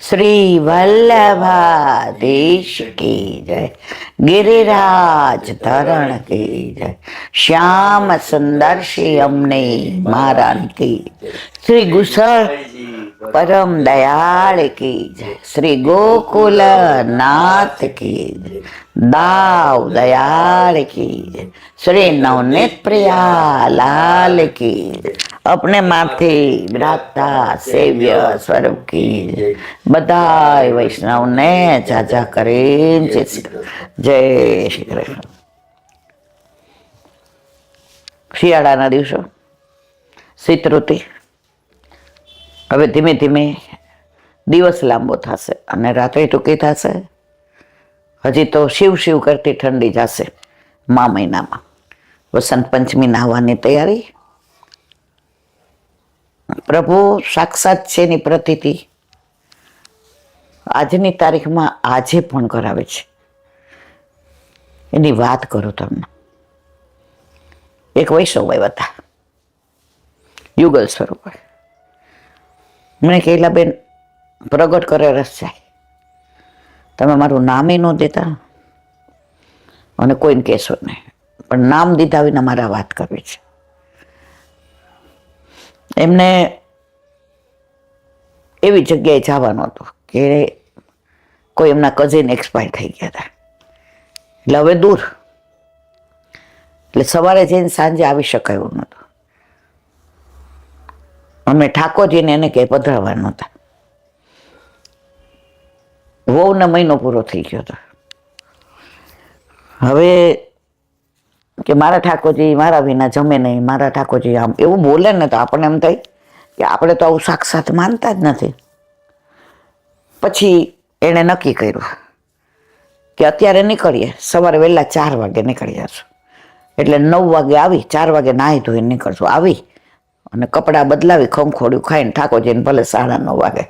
श्री वल्लभाधीश की जय, गिरिराज धरण की जय, श्याम सुंदर श्री अमने महाराज की जय, श्री गुसर परम दयाल की जय, श्री गोकुल नाथ की जय, दाव दयाल की जय, श्री नवनीत प्रिया लाल की जय, अपने माथे विराजता सेव्य स्वरूप की जय, बधाई वैष्णव ने जाजा करे जय श्री कृष्ण। શિયાળાના દિવસો, શીત ઋતુ. હવે ધીમે ધીમે દિવસ લાંબો થશે અને રાત્રે ટૂંકી થશે. હજી તો શિવ શિવ કરતી ઠંડી જશે. મહિનામાં વસંત પંચમી નાહવાની તૈયારી. પ્રભુ સાક્ષાત છે એની પ્રતીતિ આજની તારીખમાં આજે પણ કરાવે છે. એની વાત કરું તમને. એક વૈષ્ણવ હતા, યુગલ સ્વરૂપ. મને કહેલા, બેન પ્રગટ કરે રસ જાય, તમે મારું નામે ન દેતા અને કોઈને કહેશો નહીં, પણ નામ દીધા વિના મારા વાત કરવી છે. એમને એવી જગ્યાએ જવાનું હતું કે કોઈ એમના કઝિન એક્સપાયર થઈ ગયા હતા, એટલે હવે દૂર, એટલે સવારે જઈને સાંજે આવી શકાયું નહોતું. અમે ઠાકોરજીને એને કંઈ પધરાવા નહોતા. વહુનો મહિનો પૂરો થઈ ગયો હતો. હવે કે મારા ઠાકોરજી મારા વિના જમે નહીં, મારા ઠાકોરજી આમ એવું બોલે ને તો આપણને એમ થાય કે આપણે તો આવું સાક્ષાત માનતા જ નથી. પછી એણે નક્કી કર્યું કે અત્યારે નીકળીએ, સવારે વહેલા 4 વાગે નીકળી જશું. એટલે 9 વાગે આવી, 4 વાગે નાહી ધોઈને નીકળશું. આવી અને કપડાં બદલાવી, ખંખોડ્યું ખાઈને ઠાકોરજીને ભલે 9:30 વાગે,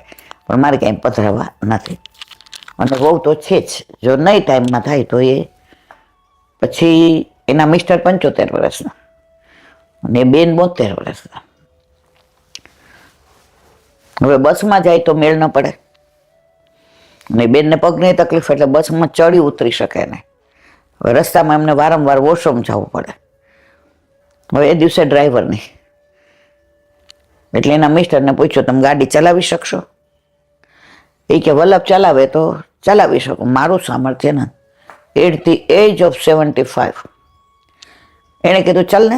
પણ મારે ક્યાંય પધરાવા નથી. અને વહુ તો છે જ, જો નહીં ટાઈમમાં થાય તો એ પછી એના મિસ્ટર 75 વર્ષના અને બેન 72 વર્ષના. હવે બસમાં જાય તો મેળ ન પડે, અને બેનને પગની તકલીફ, એટલે બસમાં ચડી ઉતરી શકે નહીં. હવે રસ્તામાં એમને વારંવાર વોશરૂમ જવું પડે. હવે એ દિવસે ડ્રાઈવર નહીં, એટલે એના મિસ્ટરને પૂછ્યું, તમે ગાડી ચલાવી શકશો? એ કે વલ્લભ ચલાવે તો ચલાવી શકું, મારું સામર્થ્ય ને. એટ ધી એજ ઓફ 75 એણે કીધું, ચાલ ને,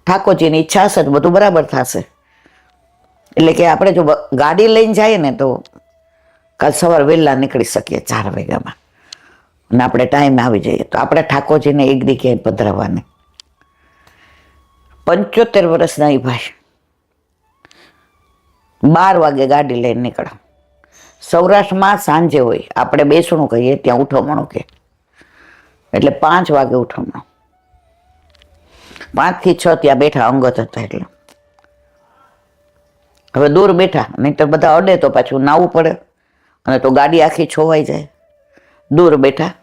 ઠાકોરજીની ઈચ્છા હશે તો બધું બરાબર થશે. એટલે કે આપણે જો ગાડી લઈને જઈએ ને તો કાલ સવાર વહેલા નીકળી શકીએ 4 વાગ્યામાં, અને આપણે ટાઈમે આવી જઈએ તો આપણે ઠાકોરજીને એક દી ક્યાંય પધરાવવાની. 75 વર્ષના એ ભાઈ 12 વાગે ગાડી લઈને નીકળ્યા. સૌરાષ્ટ્રમાં સાંજે હોય, આપણે બેસણું કહીએ, ત્યાં ઉઠમણું કે, એટલે 5 વાગે ઉઠમણું. 5 થી 6 ત્યાં બેઠા, અંગત હતા એટલે. હવે દૂર બેઠા, નહીં તો બધા અડે તો પાછું નાવું પડે, અને તો ગાડી આખી છોવાઈ જાય. દૂર બેઠા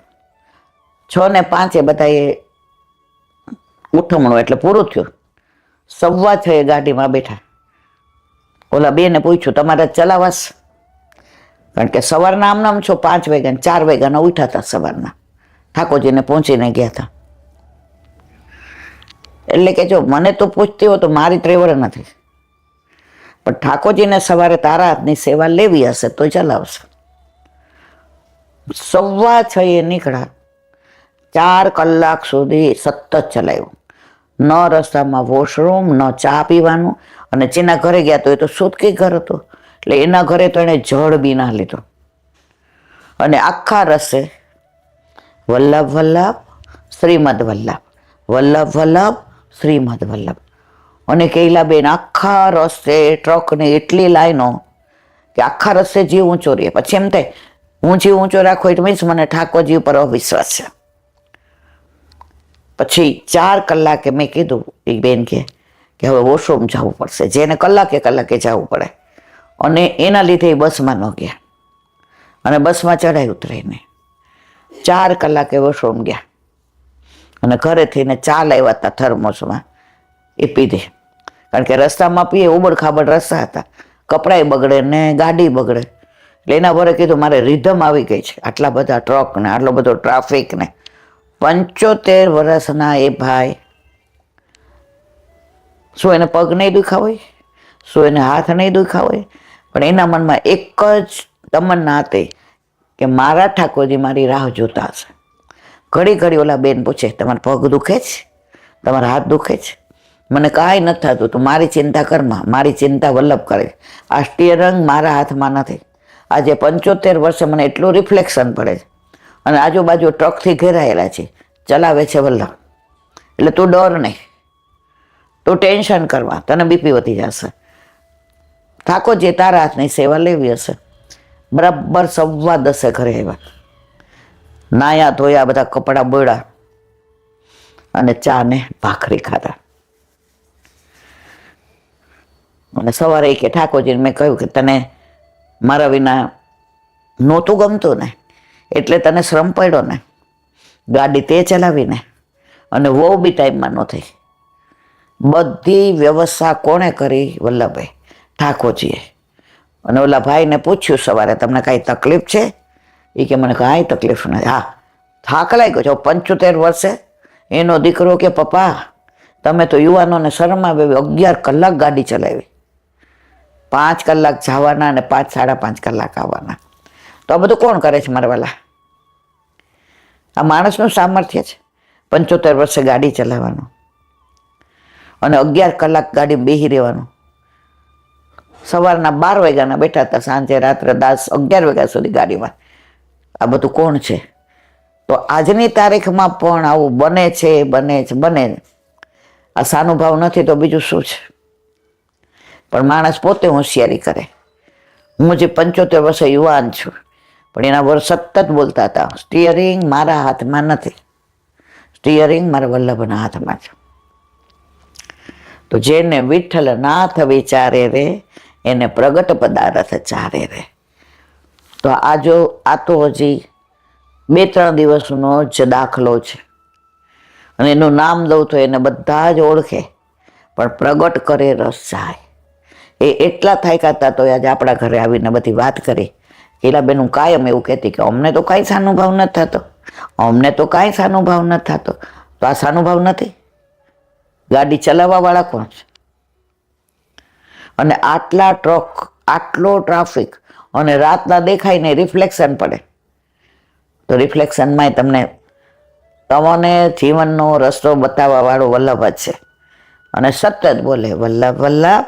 6 ને 5 બધાએ ઉઠમણું એટલે પૂરું થયું. 6:15 ગાડીમાં બેઠા. ઓલા બેને પૂછ્યું, તમારે ચલાવાસ? કારણ કે સવારના આમ છો 5 વાગ્યા 4 વાગ્યાના ઉઠ્યા હતા સવારના, ઠાકોરજીને પહોંચીને ગયા હતા. એટલે કે જો મને તો પૂછતી હોય તો મારી ત્રેવડ નથી, પણ ઠાકોરજીને સવારે તારા હાથની સેવા લેવી હશે તો ચલાવશે. 6:15 નીકળ્યા, 4 કલાક સુધી સતત ચલાવ્યું. ન રસ્તામાં વોશરૂમ, ન ચા પીવાનું. અને જેના ઘરે ગયા તો એ તો સુતકી ઘર હતું, એટલે એના ઘરે તો એણે જળ બી ના લીધો. અને આખા રસ્તે વલ્લભ વલ્લભ શ્રીમદ વલ્લભ, વલ્લભ વલ્લભ શ્રીમદ વલ્લભ. અને કૈલાબેન આખા રસ્તે ટ્રકની એટલી લાઈનો કે આખા રસ્તે જીવ ઊંચો રહે. પછી એમ થાય, હું જીવ ઊંચો રાખો એટલે મીન્સ મને ઠાકોરજી ઉપર અવિશ્વાસ છે. પછી 4 કલાકે મેં કીધું, એક બેન કે હવે વોશરૂમ જવું પડશે, જેને કલાકે જવું પડે. અને એના લીધે એ બસમાં ન ગયા, અને બસમાં ચડાઈ ઉતરાઈ નહીં. 4 કલાકે વોશરૂમ ગયા, અને ઘરેથી ને ચા લાવ્યા હતા થર્મોસમાં, એ પીધી. કારણ કે રસ્તામાં પીએ, ઉબડ ખાબડ રસ્તા હતા, કપડાય બગડે ને ગાડી બગડે. એટલે એના વરે કીધું મારે રિધમ આવી ગઈ છે, આટલા બધા ટ્રક ને આટલો બધો ટ્રાફિક ને. 75 વર્ષના એ ભાઈ, શું એને પગ નહીં દુખા હોય, શું એને હાથ નહીં દુખા હોય, પણ એના મનમાં એક જ તમન્ના હતી કે મારા ઠાકોરજી મારી રાહ જોતા હશે. ઘડી ઘડી ઓલા બેન પૂછે, તમારા પગ દુખે છે, તમારા હાથ દુખે છે? મને કાંઈ નથી થતું, તું મારી ચિંતા કરમાં, મારી ચિંતા વલ્લભ કરે. આ સ્ટીયરિંગ મારા હાથમાં નથી. આજે 75 વર્ષે મને એટલું રિફ્લેક્શન પડે છે અને આજુબાજુ ટ્રકથી ઘેરાયેલા છે, ચલાવે છે વલ્લભ. એટલે તું ડર નહીં, તું ટેન્શન કરવા, તને બીપી વધી જશે. ઠાકોરજી તારા હાથની સેવા લેવી હશે. બરાબર 10:15 ઘરે આવ્યા, નાયા ધોયા, બધા કપડાં બોળ્યા અને ચા ને ભાખરી ખાધા. અને સવારે કે ઠાકોરજીને મેં કહ્યું કે તને મારા વિના નહોતું ગમતું ને, એટલે તને શ્રમ પડ્યો ને, ગાડી તે ચલાવીને, અને વહુ બી ટાઈમમાં ન થઈ. બધી વ્યવસ્થા કોણે કરી? વલ્લભભાઈ, ઠાકોરજીએ. અને ઓલા ભાઈને પૂછ્યું સવારે, તમને કાંઈ તકલીફ છે? એ કે મને કાંઈ તકલીફ નથી. હા, થાક લાગ્યો છો. 75 વર્ષે એનો દીકરો કે પપ્પા તમે તો યુવાનોને શરમ આવે, 11 કલાક ગાડી ચલાવી, 5 કલાક જવાના અને 5 સાડા 5 કલાક આવવાના. તો આ બધું કોણ કરે છે મારા વાલા? આ માણસનું સામર્થ્ય છે 75 વર્ષે ગાડી ચલાવવાનું અને 11 કલાક ગાડી બેસી રહેવાનું. સવારના 12 વાગ્યાના બેઠા હતા, સાંજે રાત્રે 11 વાગ્યા સુધી ગાડીમાં. આ બધું કોણ છે? તો આજની તારીખમાં પણ આવું બને છે, બને છે, બને. આ સાનુભાવ નથી તો બીજું શું છે? પણ માણસ પોતે હોશિયારી કરે. હું જે 75 વર્ષે યુવાન છું, પણ એના વર સતત બોલતા હતા, સ્ટીયરિંગ મારા હાથમાં નથી, સ્ટીયરિંગ મારા વલ્લભના હાથમાં છે. તો જેને વિઠ્ઠલ નાથ વિચારે રે, એને પ્રગટ પદાર્થ ચારે રે. તો આ તો હજી 2-3 દિવસનો જ દાખલો છે, અને એનું નામ દઉં તો એને બધા જ ઓળખે, પણ પ્રગટ કરે રસ જાય. એ એટલા થાક્યા હતા તો આજે આપણા ઘરે આવીને બધી વાત કરી. હીરાબેન હું કાયમ એવું કહેતી કે અમને તો કાંઈ સાનુભાવ નથી થતો, અમને તો કાંઈ સાનુભાવ નથી થતો. તો આ સાનુભાવ નથી? ગાડી ચલાવવાવાળા કોણ છે? અને આટલા ટ્રક, આટલો ટ્રાફિક, અને રાતના દેખાય ને રિફ્લેક્શન પડે. તો રિફ્લેક્શનમાં તમને જીવનનો રસ્તો બતાવવા વાળો વલ્લભ જ છે. અને સતત બોલે વલ્લભ વલ્લભ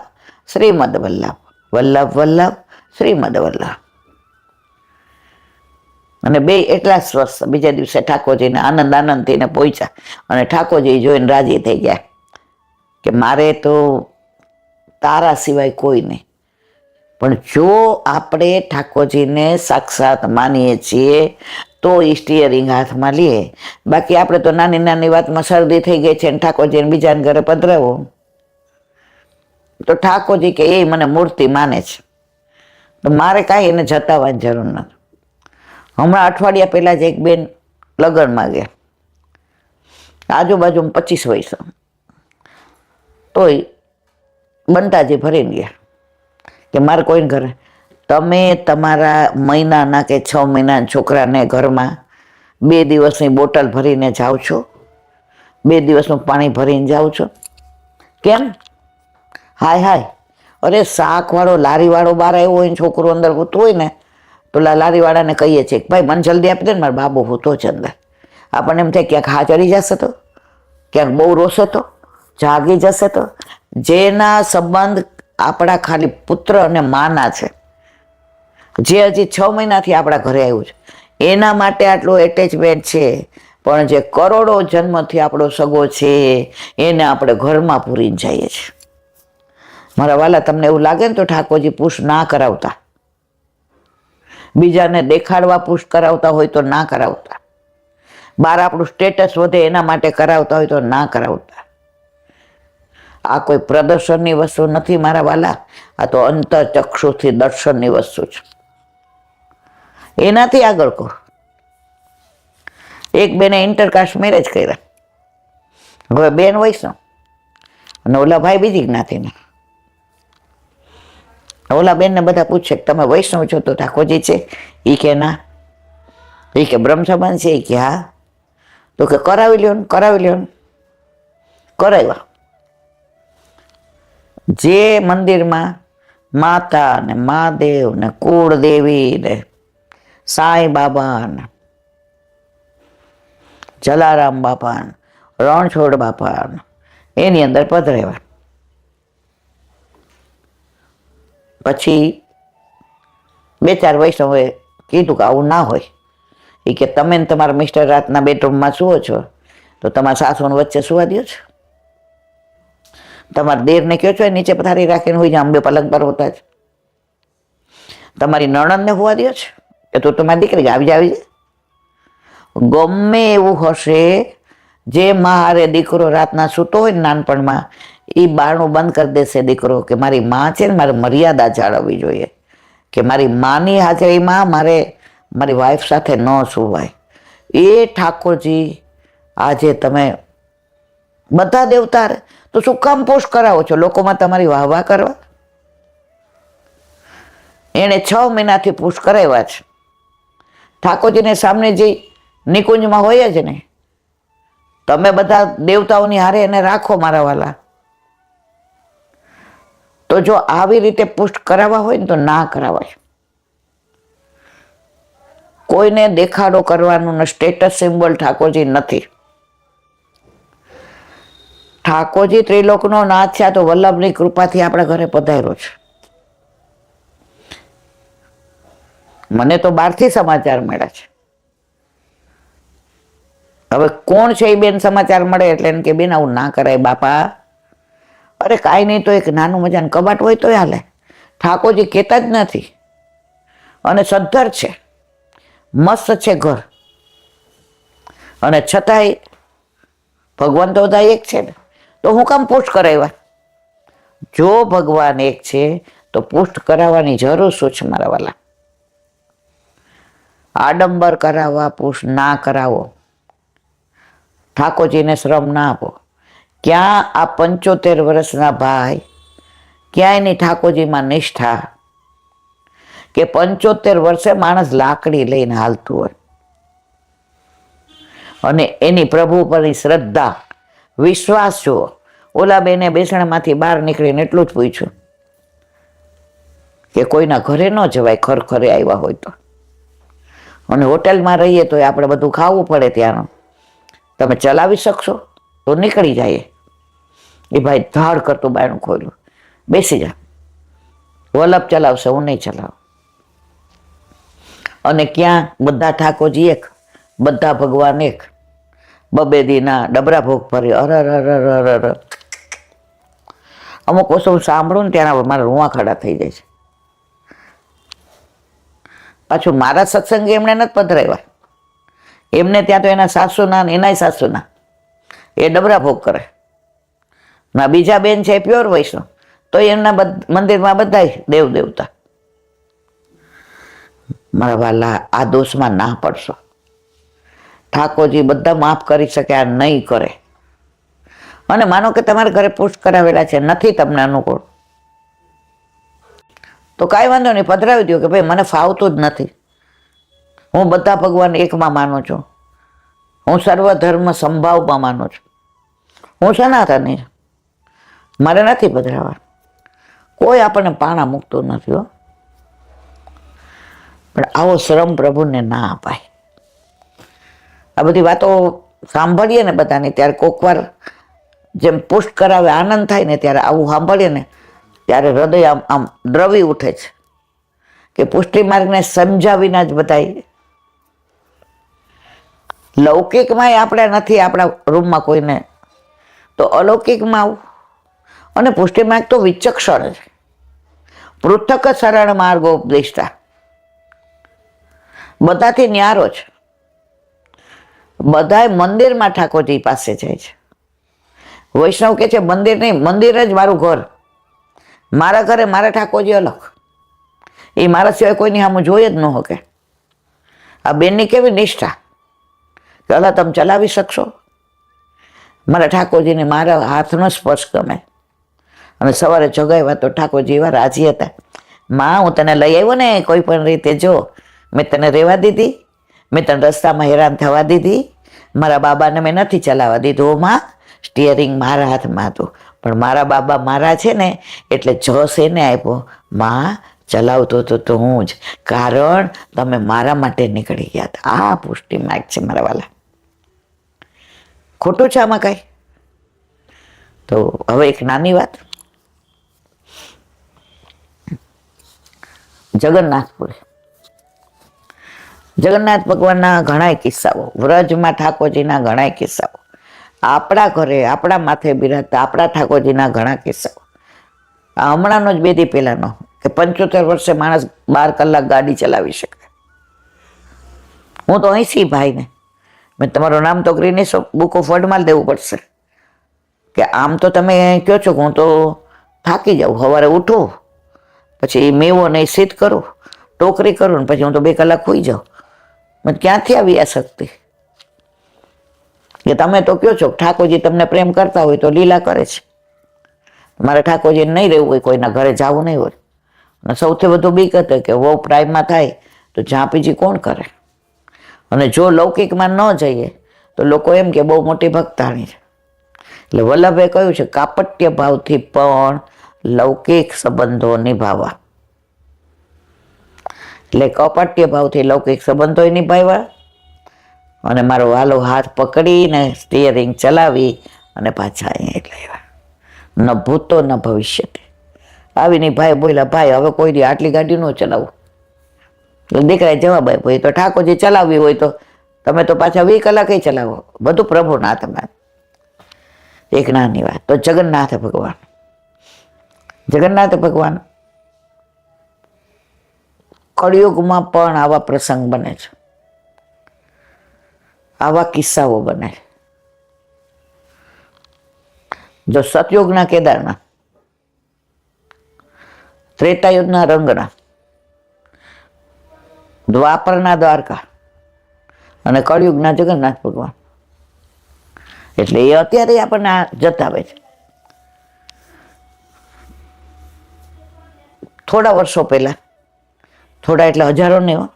શ્રીમદ વલ્લભ, વલ્લભ વલ્લભ શ્રીમદ વલ્લભ. અને બે એટલા સ્વસ્થ. બીજા દિવસે ઠાકોરજીને આનંદથી ને પહોંચ્યા, અને ઠાકોરજી જોઈને રાજી થઈ ગયા કે મારે તો તારા સિવાય કોઈ નહીં. પણ જો આપણે ઠાકોરજીને સાક્ષાત માનીએ છીએ તો સ્ટીયરિંગ હાથમાં લઈએ. બાકી આપણે તો નાની નાની વાતમાં શરદી થઈ ગઈ છે ને ઠાકોરજીને બીજાને ઘરે પધરાવો, તો ઠાકોરજી કે એ મને મૂર્તિ માને છે, તો મારે કાંઈ એને જતાવવાની જરૂર નથી. હમણાં અઠવાડિયા પહેલાં જ એક બેન લગ્નમાં ગયા, આજુબાજુ 25 વર્ષ, તોય બંતાજી ભરીને ગયા કે મારે કોઈને ઘરે. તમે તમારા મહિનાના કે 6 મહિનાના છોકરાને ઘરમાં 2 દિવસની બોટલ ભરીને જાઓ છો, 2 દિવસનું પાણી ભરીને જાઓ છો, કેમ? હાય અરે શાકવાળો લારીવાળો બહાર આવ્યો હોય ને છોકરો અંદર હોતું હોય ને, તો લારીવાળાને કહીએ છીએ કે ભાઈ મને જલ્દી આપી દે ને, મારો બાબુ હોતો છે અંદર. આપણને એમ થાય ક્યાંક હા ચડી જશે તો, ક્યાંક બહુ રોશે તો, જાગી જશે તો. જેના સંબંધ આપણા ખાલી પુત્ર અને માના છે, જે હજી 6 મહિનાથી આપણા ઘરે આવ્યું છે, એના માટે આટલું એટેચમેન્ટ છે. પણ જે કરોડો જન્મથી આપણો સગો છે એને આપણે ઘરમાં પૂરીને જઈએ છીએ. મારા વાલા, તમને એવું લાગે ને તો ઠાકોરજી પુશ ના કરાવતા, બીજાને દેખાડવા પુશ કરાવતા હોય તો ના કરાવતા, બહાર આપણું સ્ટેટસ વધે એના માટે કરાવતા હોય તો ના કરાવતા. આ કોઈ પ્રદર્શનની વસ્તુ નથી મારા વાલા, આ તો અંતરચક્ષુથી દર્શનની વસ્તુ છે. એનાથી આગળ કહો. એક બેને ઇન્ટરકાસ્ટ મેરેજ કર્યા, હવે બેન વૈષ્ણવ અને ઓલા ભાઈ બીજી જ્ઞાતિના. ઓલા બેનને બધા પૂછે કે તમે વૈષ્ણવ છો? તો ઠાકોરજી છે? એ કે ના. એ કે બ્રહ્મ સંબંધ છે? એ કે હા. તો કે કરાવી લ્યો ને, કરાવી લ્યો ને. કરાવ્યા. જે મંદિરમાં માતા ને મહાદેવ ને કુળદેવી ને સાંઈ બાબા ને જલારામ બાપા ને રણછોડ બાપા ને એની અંદર પધરાવ્યા. પછી 2-4 વૈષ્ણવે કીધું કે આવું ના હોય. એ કે તમે ને તમારા મિસ્ટર રાતના બેડરૂમમાં સુવો છો તો તમારા સાસુને વચ્ચે સુવા દો છો? તમારા દેરને કહો છો નીચે પથારી રાખીને હોય અંબે પલંગ પર હોતા જ? તમારી નણંદને હોવા દો છો? એ તો તમારી દીકરી આવી જાય. ગમે એવું હશે, જે માં હારે દીકરો રાતના સૂતો હોય ને નાનપણમાં, એ બારણું બંધ કરી દેશે દીકરો કે મારી માં છે ને મારે મર્યાદા જાળવવી જોઈએ, કે મારી માની હાજરીમાં મારે મારી વાઈફ સાથે ન સુવાય. એ ઠાકોરજી આજે તમે બધા દેવતા તો શું કામ પોષ કરાવો છો લોકોમાં તમારી વાહવા કરવા? એણે 6 મહિનાથી પુશ કરાવ્યા છે. ઠાકોરજીને સામને જે નિકુંજમાં હોય જ ને, તમે બધા દેવતાઓની હારે એને રાખો મારા વાલા. તો જો આવી રીતે પુષ્ટ કરાવવા હોય ને તો ના કરાવાય. કોઈને દેખાડો કરવાનું સ્ટેટસ સિમ્બોલ ઠાકોરજી નથી. ઠાકોરજી ત્રિલોકનો નાથ છે, તો વલ્લભની કૃપાથી આપણા ઘરે પધાર્યો છે. મને તો બહારથી સમાચાર મળ્યા છે. હવે કોણ છે એ બેન સમાચાર મળે એટલે એને કે બેન આવું ના કરાય બાપા. અરે કાંઈ નહીં તો એક નાનું મજાનું કબાટ હોય તો હાલે. ઠાકોરજી કહેતા જ નથી. અને સદ્ધર છે, મસ્ત છે ઘર, અને છતાંય ભગવાન તો બધા એક છે ને, તો હું કામ પુષ્ટ કરાવ્યા? જો ભગવાન એક છે તો પુષ્ટ કરાવવાની જરૂર શું છે મારા વાલા? આડંબર કરાવવા, પુષ્ટ ના કરાવો, ઠાકોરજીને શ્રમ ના આપો. ક્યાં આ 75 વર્ષના ભાઈ, ક્યાંય નહીં ઠાકોરજીમાં નિષ્ઠા, કે 75 વર્ષે માણસ લાકડી લઈને હાલતું હોય અને એની પ્રભુ પરની શ્રદ્ધા, વિશ્વાસ જુઓ. ઓલા બેને બેસણમાંથી બહાર નીકળીને એટલું જ પૂછ્યું કે કોઈના ઘરે ન જવાય ખરખરે આવ્યા હોય તો, અને હોટેલમાં રહીએ તો આપણે બધું ખાવું પડે ત્યાંનું. તમે ચલાવી શકશો તો નીકળી જાય. એ ભાઈ ધાડ કરતું બાયણું ખોલ્યું, બેસી જા, વલ્લભ ચલાવશે, હું નહીં ચલાવું. અને ક્યાં બધા ઠાકોરજી એક, બધા ભગવાન એક. 2 દીના ડબરા ભોગ ભરી. અર અમુક વસ્તુ સાંભળું ને ત્યાં મારા રૂવા ખડા થઈ જાય છે. પાછું મારા સત્સંગી એમણે નથી પધરાવ્યા. એમને ત્યાં તો એના સાસુના ને એનાય સાસુના એ ડબરા ભોગ કરે. ના બીજા બેન છે પ્યોર વૈષ્ણવ, તો એમના મંદિરમાં બધા દેવ દેવતા. મારા વાલા, આ દોષમાં ના પડશો. ઠાકોરજી બધા માફ કરી શકે, આ નહીં કરે. અને માનો કે તમારા ઘરે પુષ્ટ કરાવેલા છે, નથી તમને અનુકૂળ, તો કાંઈ વાંધો નહીં, પધરાવી દો કે ભાઈ મને ફાવતું જ નથી. હું બધા ભગવાન એકમાં માનું છું, હું સર્વધર્મ સંભાવમાં માનું છું, હું સનાતની છું, મારે નથી પધરાવા. કોઈ આપણને પાણા મૂકતું નથી હો. પણ આવો શ્રમ પ્રભુને ના અપાય. આ બધી વાતો સાંભળીએ ને બધાની, ત્યારે કોકવાર જેમ પુષ્ટ કરાવે આનંદ થાય ને, ત્યારે આવું સાંભળીએ ને ત્યારે હૃદય આમ આમ દ્રવી ઉઠે છે કે પુષ્ટિ માર્ગને સમજાવીને જ બધાય. લૌકિકમાં આપણે નથી આપણા રૂમમાં કોઈને, તો અલૌકિકમાં આવું. અને પુષ્ટિ માર્ગ તો વિચક્ષણ છે. પૃથક શરણ માર્ગો ઉપદેષ્ટા, બધાથી ન્યારો છે. બધાય મંદિરમાં ઠાકોરજી પાસે જાય છે. વૈષ્ણવ કે છે મંદિર નહીં, મંદિર જ મારું ઘર. મારા ઘરે મારા ઠાકોરજી અલગ, એ મારા સિવાય કોઈની સામે જોઈ જ ન શકે. આ બેનની કેવી નિષ્ઠા કે અલા તમે ચલાવી શકશો? મારા ઠાકોરજીને મારા હાથનો સ્પર્શ ગમે. અને સવારે જગાવ્યા તો ઠાકોરજી એવા રાજી હતા. માં હું તને લઈ આવ્યો ને કોઈ પણ રીતે, જો મેં તને રહેવા દીધી, મેં તને રસ્તામાં હેરાન થવા દીધી, મારા બાબાને મેં નથી ચલાવવા દીધું. માં સ્ટિયરિંગ મારા હાથમાં હતું, પણ મારા બાબા મારા છે ને એટલે જસ એને આપ્યો. માં ચલાવતો હતો તો હું જ, કારણ તમે મારા માટે નીકળી ગયા હતા. આ પુષ્ટિ માર્ગ છે મારા વાલા. ખોટું છે આમાં કાંઈ? તો હવે એક નાની વાત, જગન્નાથપુરી, જગન્નાથ ભગવાનના ઘણા કિસ્સાઓ, વ્રજમાં ઠાકોરજીના ઘણા કિસ્સાઓ, આપણા ઘરે આપણા માથે બિરાજતા આપણા ઠાકોરજીના ઘણા કિસ્સાઓ. આ હમણાંનો જ 2 દી પહેલાનો, કે 75 વર્ષે માણસ 12 કલાક ગાડી ચલાવી શકે. હું તો અહીંથી ભાઈને મેં તમારું નામ તો ગ્રીનિશ બુક ઓફ વર્લ્ડમાં દેવું પડશે, કે આમ તો તમે કહો છો કે હું તો થાકી જાઉં, સવારે ઉઠું પછી મેવો નહીં સીધ કરું, ટોકરી કરું ને પછી હું તો 2 કલાક સૂઈ જાઉં. મને ક્યાંથી આવી આ શક્તિ? કે તમે તો કહો છો ઠાકોરજી તમને પ્રેમ કરતા હોય તો લીલા કરે છે. મારે ઠાકોરજી નહીં રહેવું હોય, કોઈના ઘરે જવું નહીં હોય. અને સૌથી વધુ બીક હતી કે વહુ પ્રાઇમમાં થાય તો ઝાંપીજી કોણ કરે? અને જો લૌકિકમાં ન જઈએ તો લોકો એમ કે બહુ મોટી ભક્તાણી છે. એટલે વલ્લભે કહ્યું છે, કાપટ્ય ભાવથી પણ લૌકિક સંબંધો નિભાવવા. એટલે કપટ્ય ભાવથી લૌકિક સંબંધો નિભાવ્યા અને મારો વાલો હાથ પકડીને સ્ટિયરિંગ ચલાવી અને પાછા અહીંયા લાવ્યા. ન ભૂતો ન ભવિષ્ય. આવીને ભાઈ બોલ્યા, ભાઈ હવે કોઈ દી આટલી ગાડી ન ચલાવું. દીકરાએ જવાબ આપ્યો, તો ઠાકોરજી ચલાવવી હોય તો તમે તો પાછા 20 કલાકે ચલાવો, બધું પ્રભુના હાથમાં. એક નાની વાત, તો જગન્નાથ ભગવાન, જગન્નાથ ભગવાન કળિયુગમાં પણ આવા પ્રસંગ બને છે, આવા કિસ્સાઓ બને છે. જો સતયુગના કેદારના, ત્રેતાયુગના રંગના, દ્વાપરના દ્વારકા અને કળિયુગના જગન્નાથ ભગવાન, એટલે એ અત્યારે આપણને જતાવે છે. થોડા વર્ષો પહેલા, થોડા એટલે હજારો નહીં,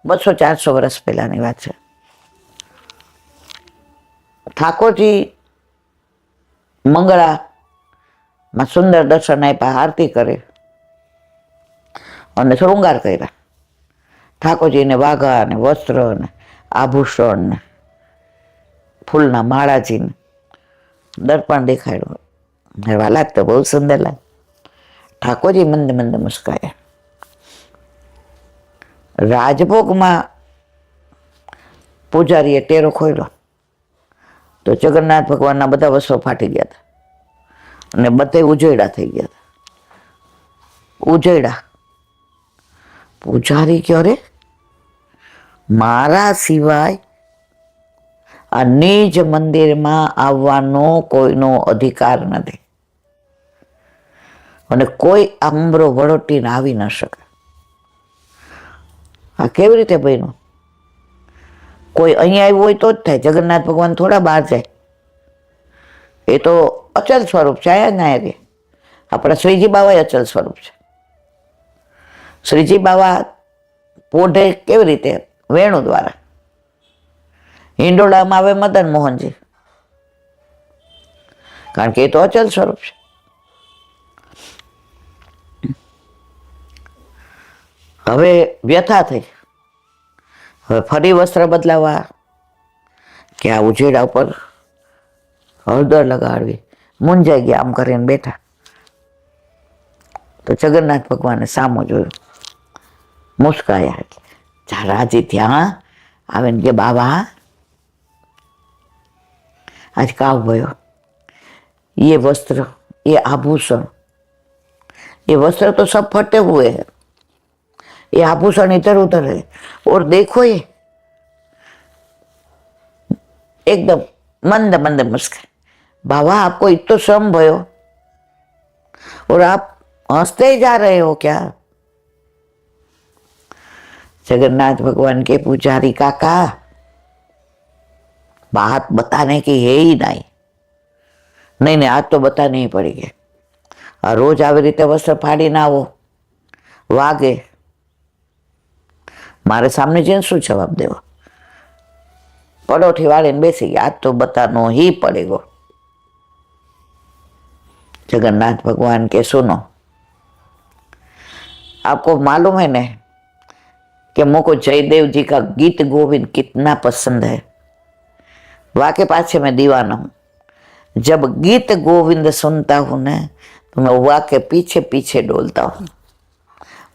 200-400 વર્ષ પહેલાની વાત છે. ઠાકોરજી મંગળામાં સુંદર દર્શન આપ્યા, આરતી કરી અને શૃંગાર કર્યા. ઠાકોરજીને વાઘા ને વસ્ત્ર ને આભૂષણ ને ફૂલના માળાજીને દર્પણ દેખાડ્યું. વાલા તો બહુ સુંદર લાગે. ઠાકોરજી મંદ મંદ મુસ્કાયા. રાજભોગમાં પૂજારીએ ટેરો ખોલ્યો તો જગન્નાથ ભગવાનના બધા વસ્ત્રો ફાટી ગયા હતા અને બધે ઉજળા થઈ ગયા હતા. ઉજળા. પૂજારી કહ્યો, રે મારા સિવાય આ નિજ મંદિરમાં આવવાનો કોઈનો અધિકાર નથી અને કોઈ આંબરો વળોટીને આવી ન શકે. આ કેવી રીતે બન્યું? કોઈ અહીંયા આવ્યું હોય તો જ થાય. જગન્નાથ ભગવાન થોડા બહાર જાય. એ તો અચલ સ્વરૂપ છે. આયા ના કે આપણા શ્રીજી બાવા અચલ સ્વરૂપ છે. શ્રીજી બાવા પોઢે કેવી રીતે? વેણુ દ્વારા. હિંડોળામાં આવે મદન મોહનજી, કારણ કે એ તો અચલ સ્વરૂપ છે. હવે વ્યથા થઈ, હવે ફરી વસ્ત્ર બદલાવા કે આ ઉજેડા ઉપર હળદર લગાડવી, મૂંઝાઈ ગયા. આમ કરીને બેઠા તો જગન્નાથ ભગવાને સામું જોયું, મુસ્કાયા. રાજી ત્યાં આવે ને કે બાબા आज का भयो, ये वस्त्र, ये आभूषण, ये वस्त्र तो सब फटे हुए हैं, ये आभूषण इधर उधर है, और देखो ये एकदम मंद मंद मुस्कान. बाबा आपको इतना श्रम भयो और आप हंसते ही जा रहे हो क्या? जगन्नाथ भगवान के पुजारी काका, बात बताने की है ही नहीं. नहीं आज तो बतानी ही पड़ेगी. रोज આવી રીતે વસ્ત્ર ફાડીને આવો વાગે, મારે સામને જઈને શું જવાબ દેવો? પડોઠી વાળીને બેસી ગયા, આજ તો બતાનો ही पड़ेगो। जगन्नाथ भगवान के सुनो, आपको मालूम है न कि मुझको जयदेव जी का गीत गोविंद कितना पसंद है। वाके पाछे मैं दीवाना हूँ। जब गीत गोविंद सुनता हूँ न तो मैं वाके पीछे पीछे डोलता हूँ।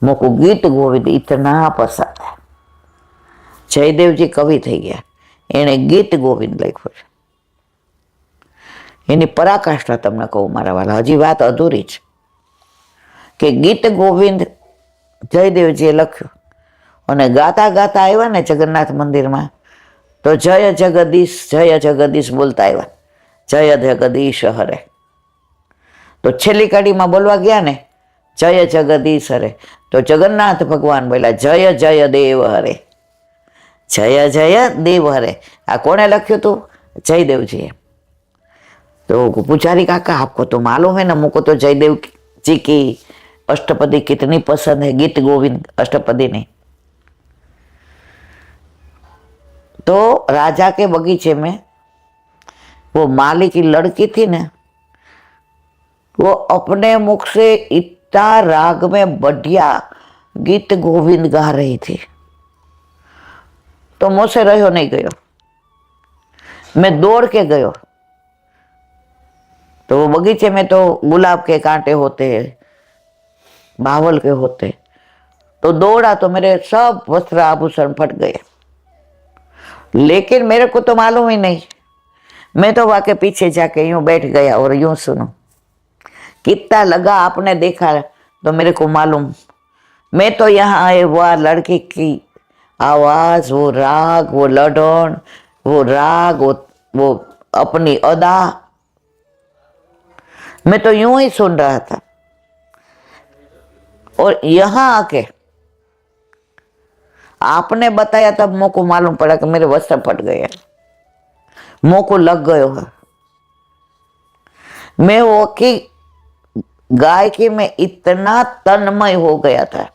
मुझको गीत गोविंद इतना पसंद है। जयदेव जी कवि थी गया, एने गीत गोविंद लख्યું છે। એની પરાકાષ્ઠા તમને કહું મારા વાલા, હજી વાત અધૂરી છે કે ગીત ગોવિંદ જયદેવજીએ લખ્યું અને ગાતા ગાતા આવ્યા ને જગન્નાથ મંદિરમાં તો જય જગદીશ બોલતા આવ્યા, જય જગદીશ હરે। તો છેલ્લી કડીમાં બોલવા ગયા ને જય જગદીશ હરે, તો જગન્નાથ ભગવાન બોલ્યા જય જય દેવ હરે, जय जय देव हरे। आ कोने लख्યું હતું? जयदेवजीએ। तो पुजारी काका आपको तो मालूम है ना, मुझको तो जयदेव जी की अष्टपदी कितनी पसंद है, गीत गोविंद अष्टपदी नहीं। तो राजा के बगीचे में वो माली की लड़की थी ना, वो अपने मुख से इतना राग में बढ़िया गीत गोविंद गा रही थी, तो मुझसे रहो नहीं गयो। मैं दौड़ के गयो। तो वो बगीचे में तो गुलाब के कांटे होते हैं, बावल के होते, तो दौड़ा तो मेरे सब वस्त्र आभूषण फट गए। लेकिन मेरे को तो मालूम ही नहीं, मैं तो वहां के पीछे जाके यूं बैठ गया और यूं सुनो। कितना लगा आपने देखा तो मेरे को मालूम। मैं तो यहाँ आए वह लड़की की आवाज, वो राग, वो लडन, वो राग, वो अपनी अदा, मैं तो यूं ही सुन रहा था। और यहां आके आपने बताया तब मुझको मालूम पड़ा कि मेरे वस्त्र फट गए, मुझको लग गयो है। मैं वो की गायकी में इतना तन्मय हो गया था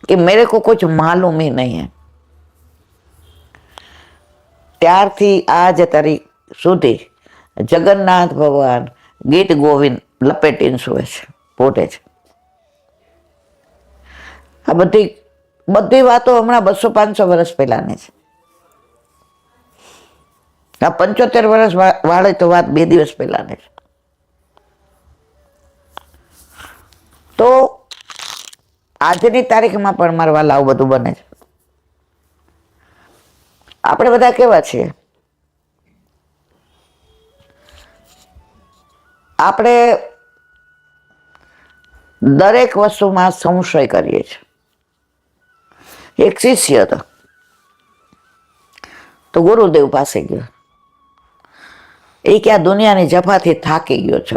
कि मेरे को कुछ मालूम ही नहीं है। ત્યારથી આજ તારીખ સુધી જગન્નાથ ભગવાન ગીત ગોવિંદ લપેટીને સુવે છે, પોતે છે। આ બધી વાતો હમણાં 200-500 વર્ષ પહેલાની છે। આ 75 વર્ષ વાળી તો વાત 2 દિવસ પહેલાની છે। તો આજની તારીખમાં પણ મારા વાલા આવું બધું બને છે। આપણે બધા કેવા છીએ? આપણે દરેક વસ્તુમાં સંશય કરીએ છીએ। એક શિષ્ય હતો, તો ગુરુદેવ પાસે ગયો। એ કે આ દુનિયાની જફાથી થાકી ગયો છે,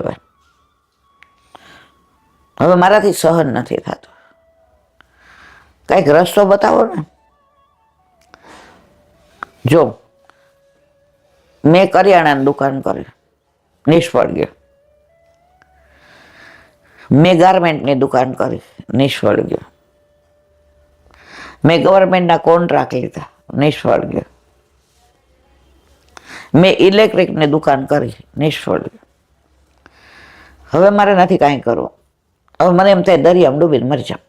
હવે મારાથી સહન નથી થતું, કંઈક રસ્તો બતાવો ને। જો મેં કરિયાણાની દુકાન કરી, નિષ્ફળ ગયો। મેં ગાર્મેન્ટની દુકાન કરી, નિષ્ફળ ગયો। મેં ગવર્મેન્ટના કોન્ટ્રાક્ટ લીધા, નિષ્ફળ ગયો। મેં ઇલેક્ટ્રિકની દુકાન કરી, નિષ્ફળ ગયો। હવે મારે નથી કાંઈ કરવું, હવે મને એમ થાય દરિયામાં ડૂબીને મરી જાઉં।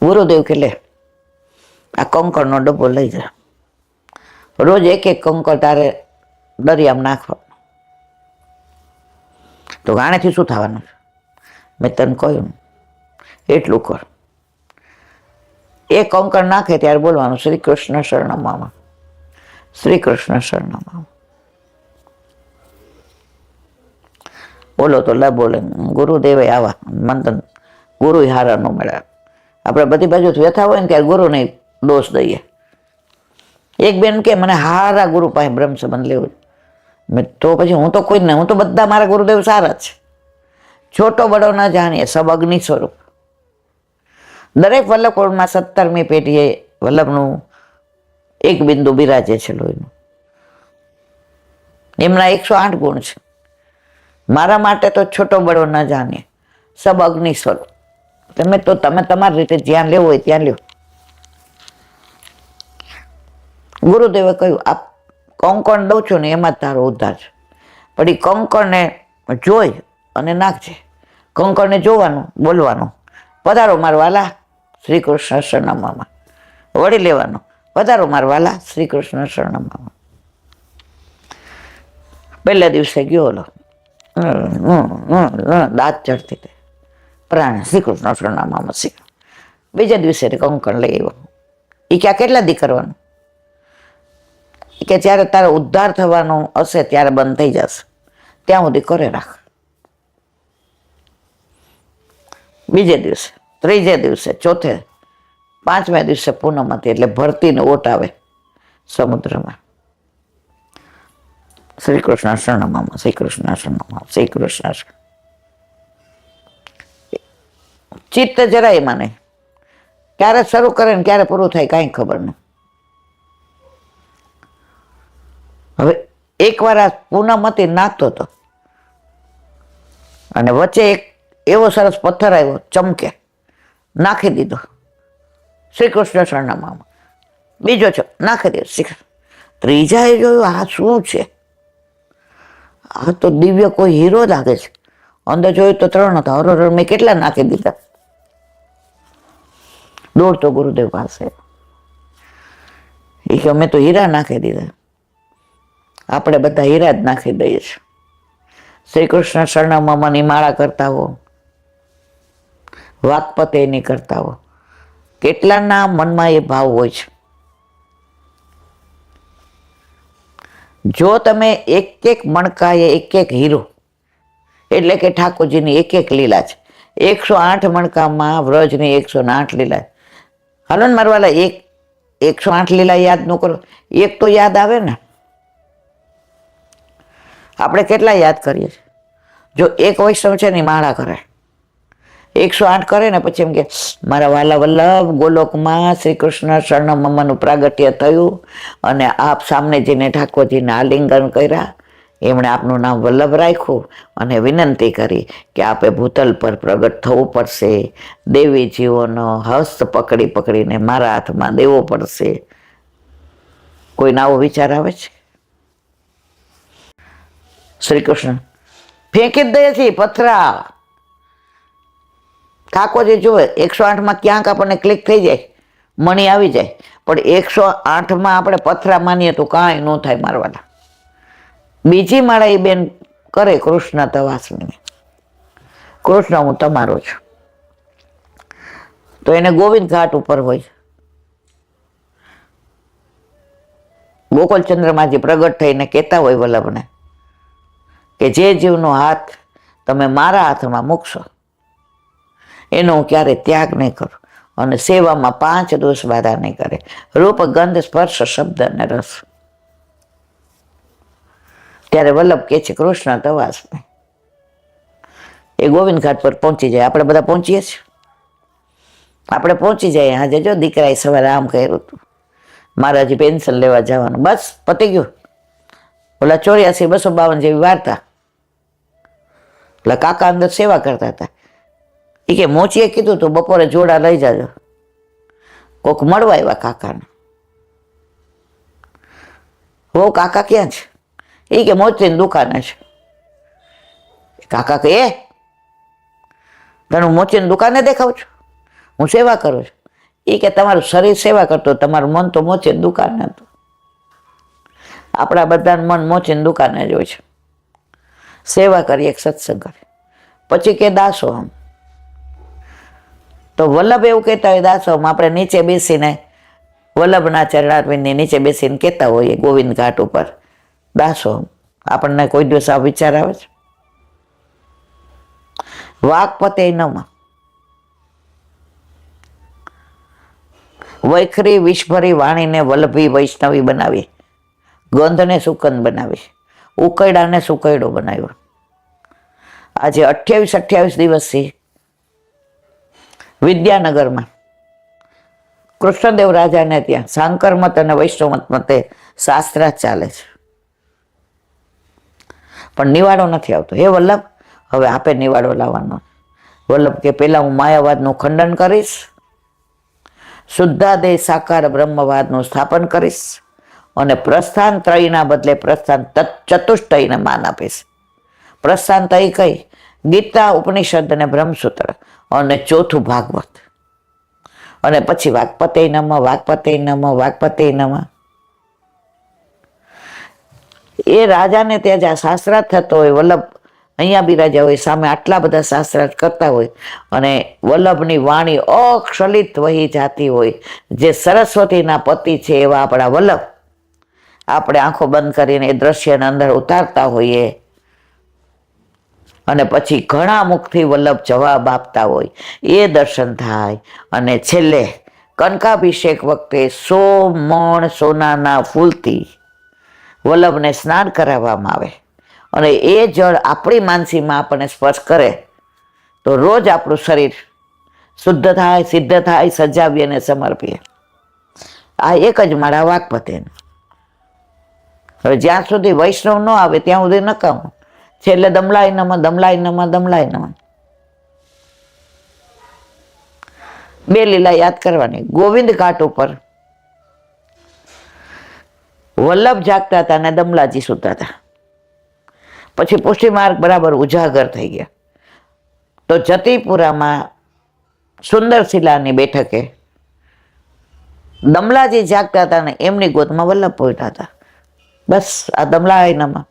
ગુરુદેવ કે લે આ કંકરનો ડબ્બો લઈ જા, રોજ એક કંકર તારે દરિયામાં નાખવાનું। તો આનેથી શું થવાનું છે? મેં તને કહ્યું એટલું કર। એ કંકર નાખે ત્યારે બોલવાનું શ્રી કૃષ્ણ શરણમ, શ્રી કૃષ્ણ શરણમ। બોલો તો લે બોલે, ગુરુદેવે આવા મંથન, ગુરુ હારા ન મળ્યા। આપણે બધી બાજુ વ્યથા હોય ને ત્યારે ગુરુને દોષ દઈએ। એક બેન કે મને હારા ગુરુ પાસે બ્રહ્મ સંબંધ લેવું, મેં તો પછી હું તો કોઈ જ નહીં, હું તો બધા મારા ગુરુદેવ સારા છે। છોટો બડો ન જાણીએ, સબ અગ્નિ સ્વરૂપ। દરેક વલ્લભ કુળમાં 17મી પેઢીએ વલ્લભનું એક બિંદુ બિરાજે છે લોહીનું। એમના 108 ગુણ છે. મારા માટે તો છોટો બડો ન જાણે, સબ અગ્નિ સ્વરૂપ. તમે તમારી રીતે જ્યાં લેવું હોય ત્યાં લ્યો. ગુરુદેવે કહ્યું, આ કંકણ દઉં છું ને એમાં જ તારો ઉદ્ધાર છે. પણ એ કંકણને જોઈ અને નાખજે. કંકણને જોવાનું, બોલવાનું, પધારો મારવાલા શ્રી કૃષ્ણ શરણમાં. વળી લેવાનું, પધારો મારવાલા શ્રી કૃષ્ણ શરણમાં. પહેલા દિવસે ગયો ઓલો દાંત ચડતી હતી, પ્રાણ શ્રી કૃષ્ણ શરણમાં શીખ. બીજા દિવસે કંકણ લઈ આવ્યો. એ ક્યાં કેટલા દી કરવાનું? કે જ્યારે તારો ઉદ્ધાર થવાનો હશે ત્યારે બંધ થઈ જશે, ત્યાં સુધી કરે રાખ. બીજે દિવસે, ત્રીજે દિવસે, ચોથે, પાંચમા દિવસે પૂનમ હતી એટલે ભરતીને ઓટ આવે સમુદ્રમાં. શ્રી કૃષ્ણ શરણમાં, શ્રી કૃષ્ણ શરણમાં, શ્રી કૃષ્ણ શરણ. ચિત્ત જરાય મને ક્યારે શરૂ કરે ને ક્યારે પૂરું થાય કાંઈ ખબર નહીં. હવે એકવાર આ પૂનમ હતી નાખતો હતો અને વચ્ચે એક એવો સરસ પથ્થર આવ્યો, ચમકે, નાખી દીધો શ્રી કૃષ્ણ શરણમાં. બીજો છે, નાખી દીધો. ત્રીજાએ જોયું, આ શું છે? આ તો દિવ્ય કોઈ હીરો લાગે છે. અંદર જોયું તો 3 હતા. હરોર મેં કેટલા નાખી દીધા. દોડતો ગુરુદેવ પાસે, એ કે અમે તો હીરા નાખી દીધા. આપણે બધા હીરા જ નાખી દઈએ છીએ. શ્રી કૃષ્ણ શરણમની માળા કરતા હો, વાકપતેની કરતા હો, કેટલાના મનમાં એ ભાવ હોય છે. જો તમે એક એક મણકાએ એક એક હીરો, એટલે કે ઠાકોરજીની એક એક લીલા છે. 108 મણકામાં વ્રજની 108 લીલા. હાલો ને મારવાલા, 108 લીલા યાદ ન કરો, એક તો યાદ આવે ને. આપણે કેટલા યાદ કરીએ છીએ? જો એક વૈષ્ણવ છે ને માળા કરે, 108 કરે ને પછી એમ કે મારા વાલા વલ્લભ ગોલોકમાં શ્રી કૃષ્ણ શરણમનું પ્રાગટ્ય થયું અને આપ સામને જઈને ઠાકોરજીને આલિંગન કર્યા. એમણે આપનું નામ વલ્લભ રાખ્યું અને વિનંતી કરી કે આપે ભૂતલ પર પ્રગટ થવું પડશે. દેવી જીવોનો હસ્ત પકડી પકડીને મારા હાથમાં દેવો પડશે. કોઈને આવો વિચાર આવે છે? શ્રી કૃષ્ણ ફેંકી જ દે છે પથરા. ઠાકોરજી જુએ 108માં ક્યાંક આપણને ક્લિક થઈ જાય, મણી આવી જાય, પણ 108માં આપણે પથરા માનીએ તો કાંઈ ન થાય મારવાના. બીજી માળા એ બેન કરે કૃષ્ણ તવાસની, કૃષ્ણ હું તમારો છું, તો એને ગોવિંદ ઘાટ ઉપર હોય. ગોકુલચંદ્રમાજી પ્રગટ થઈને કહેતા હોય વલ્લભને કે જે જીવનો હાથ તમે મારા હાથમાં મૂકશો એનો હું ક્યારે ત્યાગ નહીં કરું અને સેવામાં 5 દોષ બાધા નહીં કરે. રૂપ, ગંધ, સ્પર્શ, શબ્દ અને રસ. ત્યારે વલ્લભ કે છે કૃષ્ણ તવાસને. એ ગોવિંદ ઘાટ પર પહોંચી જાય. આપણે બધા પહોંચીએ છીએ, આપણે પહોંચી જાય. આજે જો દીકરાએ સવારે આમ કર્યું હતું, મારે હજી પેન્શન લેવા જવાનું, બસ પતી ગયું. ઓલા 84-252 જેવી વાર્તા. એટલે કાકા અંદર સેવા કરતા હતા. એ કે મોચીએ કીધું તો બપોરે જોડા લઈ જાજો. કોક મળવા આવ્યા કાકાને. હો કાકા ક્યાં છે? એ કે મોચીની દુકાને છે. કાકા કે હું મોચીની દુકાને દેખાવ છું, હું સેવા કરું છું. એ કે તમારું શરીર સેવા કરતો, તમારું મન તો મોચીની દુકાને હતું. આપણા બધાનું મન મોચીની દુકાને જ હોય છે. સેવા કરીએ, સત્સંગ કરીએ, પછી કે દાસોહમ. તો વલ્લભ એવું કહેતા હોય દાસોહમ. આપણે નીચે બેસીને વલ્લભના ચરણારવિંદની નીચે બેસીને કહેતા હોઈએ ગોવિંદ ઘાટ ઉપર દાસોહમ. આપણને કોઈ દિવસ આ વિચાર આવે છે? વાકપતે નમ વૈખરી વિષભરી વાણીને વલ્લભી વૈષ્ણવી બનાવી, ગંધને સુકંદ બનાવી, ઉકયડાને સુકયડો બનાવ્યો. આજે 28 દિવસથી વિદ્યાનગરમાં કૃષ્ણદેવ રાજાને ત્યાં શાંકર મત અને વૈષ્ણવ મત મતે શાસ્ત્રા ચાલે છે. પણ નિવાડો નથી આવતો. હે વલ્લભ, હવે આપે નિવાડો લાવવાનો. વલ્લભ કે પહેલા હું માયાવાદનું ખંડન કરીશ, શુદ્ધાદેહ સાકાર બ્રહ્મવાદનું સ્થાપન કરીશ અને પ્રસ્થાન ત્રયના બદલે પ્રસ્થાન ચતુષ્ટયને માન આપીશ. પ્રસ્થાન ત્રય કઈ? ગીતા, ઉપનિષદ અને બ્રહ્મસૂત્ર અને ચોથું ભાગવત. અને પછી વાગપતે નમઃ, વાગપતે નમઃ, વાગપતે નમઃ. એ રાજાને ત્યાં જ્યાં શાસ્ત્રાર્થ થતો હોય, વલ્લભ અહીંયા બિરાજા હોય, સામે આટલા બધા શાસ્ત્રાર્થ કરતા હોય અને વલ્લભની વાણી અક્ષલિત વહી જાતી હોય, જે સરસ્વતીના પતિ છે એવા આપણા વલ્લભ, આપણે આંખો બંધ કરીને એ દ્રશ્યને અંદર ઉતારતા હોઈએ અને પછી ઘણા મુખથી વલ્લભ જવાબ આપતા હોય, એ દર્શન થાય. અને છેલ્લે કનકાભિષેક વખતે 100 મણ સોનાના ફૂલથી વલ્લભને સ્નાન કરાવવામાં આવે અને એ જળ આપણી માનસીમાં આપણને સ્પર્શ કરે તો રોજ આપણું શરીર શુદ્ધ થાય, સિદ્ધ થાય, સજાવીએ અને સમર્પીએ. આ એક જ મારા વાગપતે. હવે જ્યાં સુધી વૈષ્ણવ ન આવે ત્યાં સુધી નકામ. છેલ્લે દમલાય નમઃ, દમલાય નમઃ, દમલાય નમઃ. 2 લીલા યાદ કરવાની. ગોવિંદ ઘાટ ઉપર વલ્લભ જાગતા હતા અને દમલાજી સૂતા હતા. પછી પુષ્ટિ માર્ગ બરાબર ઉજાગર થઈ ગયા તો જતીપુરામાં સુંદર શિલાની બેઠકે દમલાજી જાગતા હતા ને એમની ગોદમાં વલ્લભ પોઈટા હતા. બસ આ દમલાય નમઃ.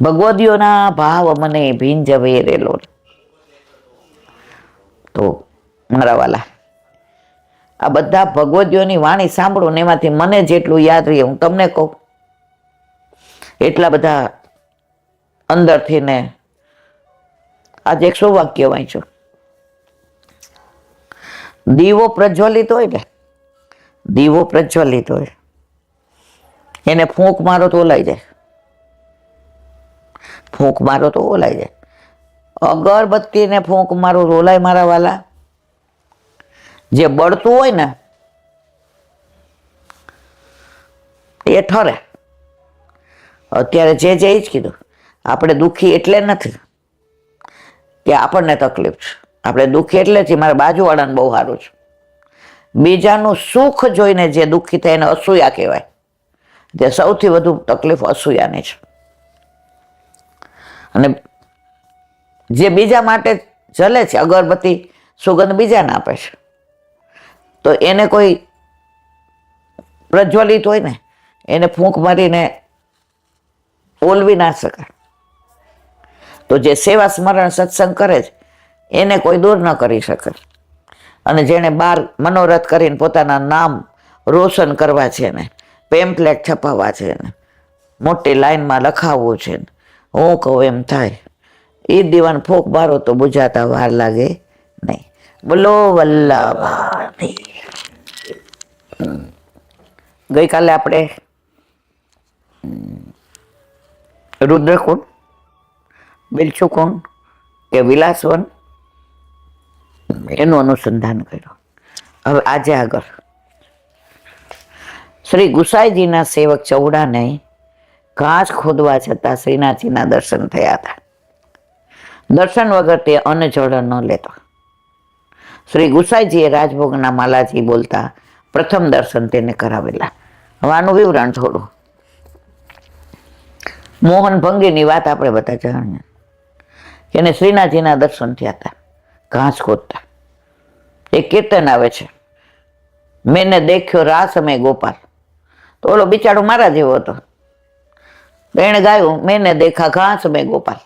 ભગવદીઓના ભાવ મને ભીંજવે રેલો. તો મારા વાલા, આ બધા ભગવદીઓની વાણી સાંભળો ને એમાંથી મને જેટલું યાદ રહે હું તમને કહું. એટલા બધા અંદરથી ને આજે 100 વાક્ય વાંચો. દીવો પ્રજ્વલિત હોય ને, દીવો પ્રજ્વલિત હોય, એને ફૂંક મારો તો ઓલાઈ જાય, ફૂંક મારો તો ઓલાઈ જાય. અગરબત્તીને ફૂંક મારો રોલાય મારા વાલા. જે બળતું હોય ને એ ઠરે. અત્યારે જે જ કીધું, આપણે દુઃખી એટલે નથી કે આપણને તકલીફ છે, આપણે દુઃખી એટલે છે મારા બાજુવાળાને બહુ સારું છે. બીજાનું સુખ જોઈને જે દુઃખી થાય એને અસૂયા કહેવાય. જે સૌથી વધુ તકલીફ અસૂયાની છે. અને જે બીજા માટે જલે છે, અગરબત્તી સુગંધ બીજાને આપે છે, તો એને કોઈ પ્રજ્વલિત હોય ને એને ફૂંક મારીને ઓલવી ના શકાય. તો જે સેવા સ્મરણ સત્સંગ કરે છે એને કોઈ દૂર ન કરી શકે. અને જેણે બહાર મનોરથ કરીને પોતાના નામ રોશન કરવા છે ને, પેમ્પલેટ છપાવવા છે ને, મોટી લાઈનમાં લખાવવું છે ને, હું કહું એમ થાય, એ દીવાન ફૂંક મારો તો બુઝાતા વાર લાગે નહીં. બોલો વલ્લભ. ગઈકાલે આપણે રુદ્રકુંડ, બિલચુકુંડ કે વિલાસવન એનું અનુસંધાન કર્યું. હવે આજે આગળ શ્રી ગુસાઈજીના સેવક ચૌડાને ઘાસ ખોદવા છતાં શ્રીનાથજીના દર્શન થયા હતા. દર્શન વગર તે અન્ન જળ ન લેતો. શ્રી ગુસાઈજીએ રાજભોગના માલાજી બોલતા પ્રથમ દર્શન તેને કરાવેલા. હવે આનું વિવરણ થોડું. મોહન ભંગીની વાત આપણે બધા જાણીએ. એને શ્રીનાથજીના દર્શન થયા હતા ઘાસ ખોદતા. એક કીર્તન આવે છે, મેને દેખ્યો રાસ મેં ગોપાલ. તો ઓલો બિચારો મારા જેવો હતો, તો એણે ગાયું મેને દેખા ઘાસ મેં ગોપાલ.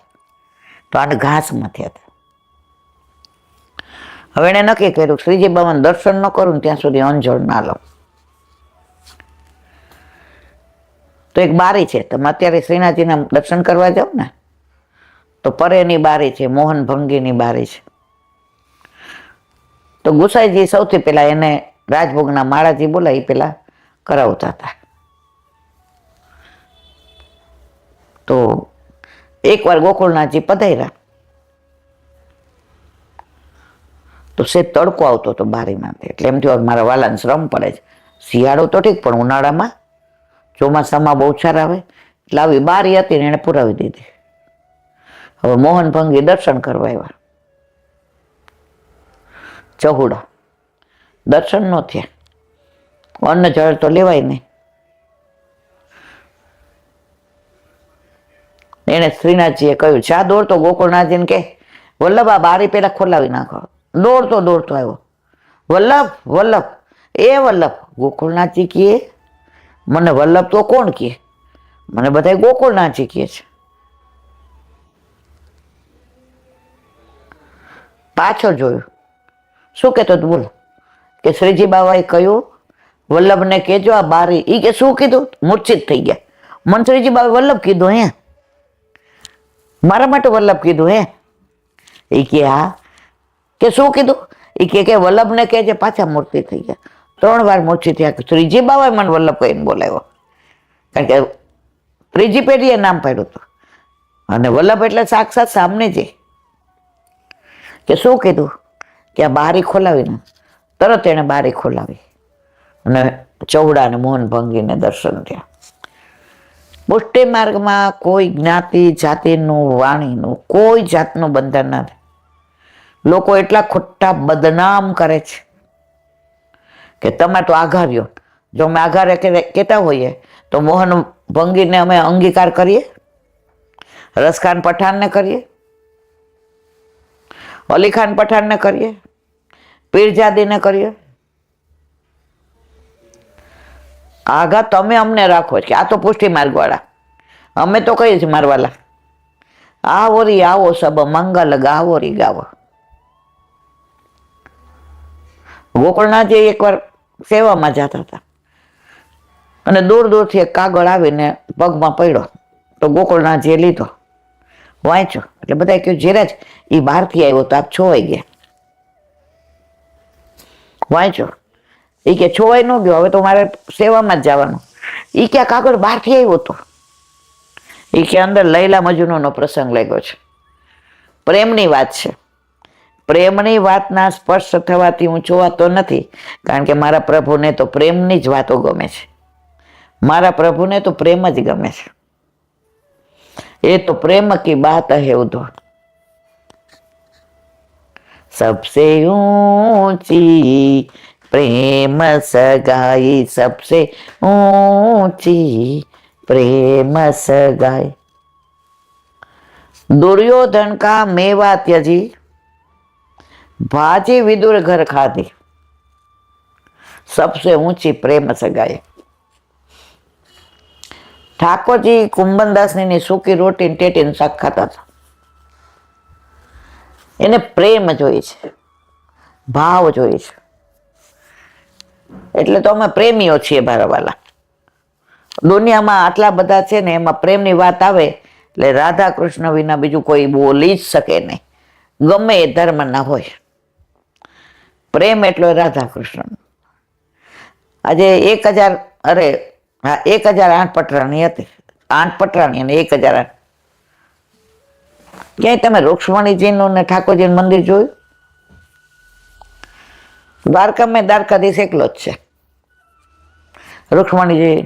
તો આને ઘાસમાં થયા હતા. હવે એણે નક્કી કર્યું શ્રીજી બાબાને દર્શન ન કરું ત્યાં સુધી અંજળ ના લઉં. તો એક બારી છે, તમે અત્યારે શ્રીનાથજીના દર્શન કરવા જાઓ ને તો પરેની બારી છે, મોહન ભંગીની બારી છે. તો ગુસાઈજી સૌથી પહેલા એને રાજભોગના માળાજી બોલાવી પેલા કરાવતા હતા. તો એકવાર ગોકુળનાથજી પધાર્યા તો સે તડકો આવતો હતો બારીમાંથી. એટલે એમ થયું મારા વાલાને શ્રમ પડે છે. શિયાળો તો ઠીક, પણ ઉનાળામાં ચોમાસામાં બહુ સારા આવે એટલે આવી બારી હતી ને એને પુરાવી દીધી. હવે મોહન ભંગી દર્શન કરવા આવ્યા. ચહુડા દર્શન ન થયા. અન્ન જળ તો લેવાય નહીં. એને શ્રીનાથજીએ કહ્યું, શા દોડતો ગોકુળનાથજીને કે વલ્લભ આ બારી પેલા ખોલાવી નાખો. દોડતો આવ્યો, વલ્લભ વલ્લભ એ વલ્લભ. ગોકુળનાથજી કહે, મને વલ્લભ તો કોણ કહે? મને બધા ગોકુળનાથજી કહે છે. પાછળ જોયું, શું કહેતો તું? બોલો. કે શ્રીજી બાબાએ કહ્યું વલ્લભને કહેજો આ બારી. એ કે શું કીધું? મૂર્છિત થઈ ગયા. મને શ્રીજી બાબાએ વલ્લભ કીધું હે? મારા માટે વલ્લભ કીધું હે? એ કે હા. કે શું કીધું? એ કે વલ્લભને કહેજે. પાછા મૂર્તિ થઈ ગયા. 3 વાર મૂર્છિત થયા. શ્રીજી બાબાએ મને વલ્લભ કહીને બોલાવ્યો, કારણ કે ત્રીજી પેઢીએ નામ પાડ્યું હતું. અને વલ્લભ એટલે સાક્ષાત સામને જ. કે શું કીધું? કે આ બારી ખોલાવીને. તરત એને બારી ખોલાવી અને ચૌડા અને મોહન ભંગીને દર્શન થયા. પુષ્ટિ માર્ગમાં કોઈ જ્ઞાતિ જાતિનું વાણીનું કોઈ જાતનું બંધન નથી. લોકો એટલા ખોટા બદનામ કરે છે કે તમે તો આઘાર્યો. જો અમે આઘારે કહેતા હોઈએ તો મોહન ભંગીને અમે અંગીકાર કરીએ, રસખાન પઠાણને કરીએ, અલીખાન પઠાણને કરીએ, પીરજાદીને કરીએ. આઘા તમે અમને રાખો કે આ તો પુષ્ટિ માર્ગ વાળા. અમે તો કહીએ છીએ મારવાલા, આવો રી આવો સબ મંગલ ગાવો રી ગાવો. ગોકુળનાથજી એકવાર સેવામાં જતા હતા અને દૂર દૂરથી એક કાગળ આવીને પગમાં પડ્યો તો ગોકુળનાથજીએ લીધો, વાંચ્યો. એટલે બધા કહ્યું જીરાજ એ બહારથી આવ્યો તો આપ છોવાઈ ગયા. વાંચો. એ કે છોવાઈ ન ગયો, હવે તો મારે સેવામાં જ જવાનું. એ કે કાગળ બહારથી આવ્યો હતો. એ કે અંદર લૈલા મજનૂનો પ્રસંગ લાગ્યો છે, પ્રેમની વાત છે. પ્રેમની વાતના સ્પર્શ થવાથી હું છોવાતો નથી, કારણ કે મારા પ્રભુને તો પ્રેમની જ વાતો ગમે છે. મારા પ્રભુને તો પ્રેમ જ ગમે છે. એ તો પ્રેમ કી બાત હે ઉધો. सबसे ऊंची प्रेम सगाई, सबसे ऊंची प्रेम सगाई. दुर्योधन का मेवा त्यजी, भाजी विदुर घर खाधी, सबसे ऊंची प्रेम सगाई. ઠાકોરજી કુંભનદાસની સૂકી રોટી ટેટીને શાક ખાતા હતા. એને પ્રેમ જોઈએ છે, ભાવ જોઈએ છે. એટલે તો અમે પ્રેમીઓ છીએ બારવાલા. દુનિયામાં આટલા બધા છે ને, એમાં પ્રેમની વાત આવે એટલે રાધા કૃષ્ણ વિના બીજું કોઈ બોલી જ શકે નહીં, ગમે એ ધર્મ ના હોય. પ્રેમ એટલો રાધા કૃષ્ણ. આજે 1008 પટરાણી હતી. 8 પટરાણી અને 1008. ક્યાંય તમે રૂક્ષ્મણીજીનું ને ઠાકોરજીનું મંદિર જોયું? દ્વારકામાં દ્વારકાધીશ એકલો જ છે. રૂક્ષ્મણીજી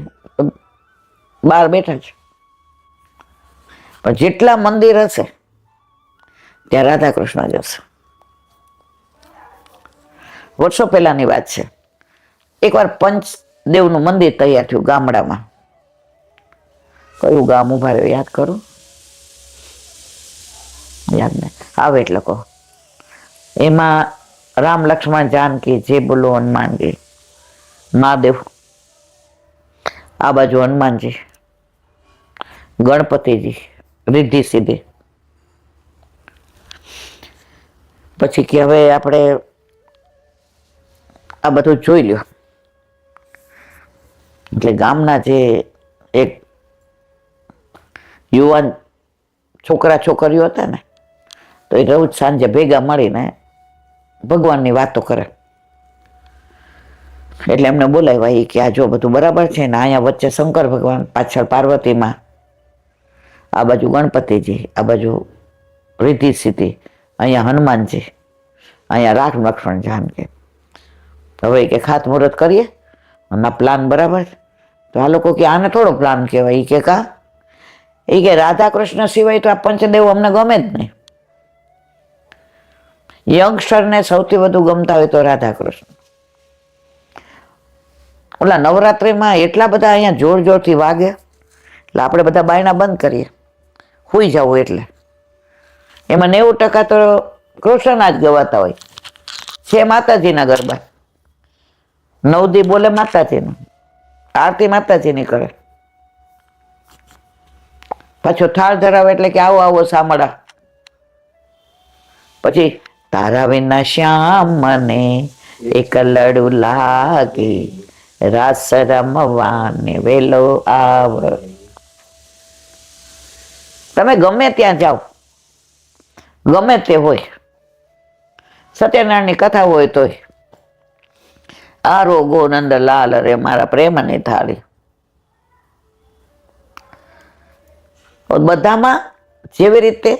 બહાર બેઠા છે. પણ જેટલા મંદિર હશે ત્યાં રાધા કૃષ્ણ જ હશે. વર્ષો પહેલાની વાત છે. એકવાર પંચદેવનું મંદિર તૈયાર થયું ગામડામાં. કયું ગામ? ઉભા રહ્યો, યાદ કરું. યાદ નહીં આવે એટલે કહો. એમાં રામ લક્ષ્મણ જાનકી, જે બોલો હનુમાનજી, મહાદેવ, આ બાજુ હનુમાનજી, ગણપતિજી, રિદ્ધિ સિદ્ધિ. પછી કે હવે આપણે આ બધું જોઈ લ્યો. એટલે ગામના જે એક યુવાન છોકરા છોકરીઓ હતા ને, તો એ રોજ સાંજે ભેગા મળીને ભગવાનની વાતો કરે. એટલે એમને બોલાવ્યા કે આ જો બધું બરાબર છે ને, અહીંયા વચ્ચે શંકર ભગવાન, પાછળ પાર્વતીમાં, આ બાજુ ગણપતિજી, આ બાજુ રિદ્ધિ સિદ્ધિ, અહીંયા હનુમાનજી, અહીંયા રામ લક્ષ્મણ જાનકી. હવે કે ખાતમુહૂર્ત કરીએ અને પ્લાન બરાબર. તો આ લોકો કે આને થોડો પ્લાન કહેવાય. કે કા એ કે રાધા કૃષ્ણ સિવાય તો આ પંચદેવ અમને ગમે જ નહીં. યંગસ્ટરને સૌથી વધુ ગમતા હોય તો રાધા કૃષ્ણ. ઓલા નવરાત્રિમાં એટલા બધા અહીંયા જોર જોરથી વાગે એટલે આપણે બધા બાયણા બંધ કરીએ, સુઈ જવું. એટલે એમાં 90% તો કૃષ્ણના જ ગવાતા હોય છે. માતાજીના ગરબા 9 દી બોલે માતાજીનું, આરતી માતાજીની કરે. પાછો થાળ ધરાવે એટલે કે આવો આવો સામડા. પછી તારા વિના શ્યામ મને એક લડુ લાગી, રાસ રમવાને વેલો આવ. તમે ગમે ત્યાં જાઓ, ગમે તે હોય, સત્યનારાયણની કથા હોય તોય આરો ગોનંદ લાલ રે મારા પ્રેમની થાળી. બધામાં જેવી રીતે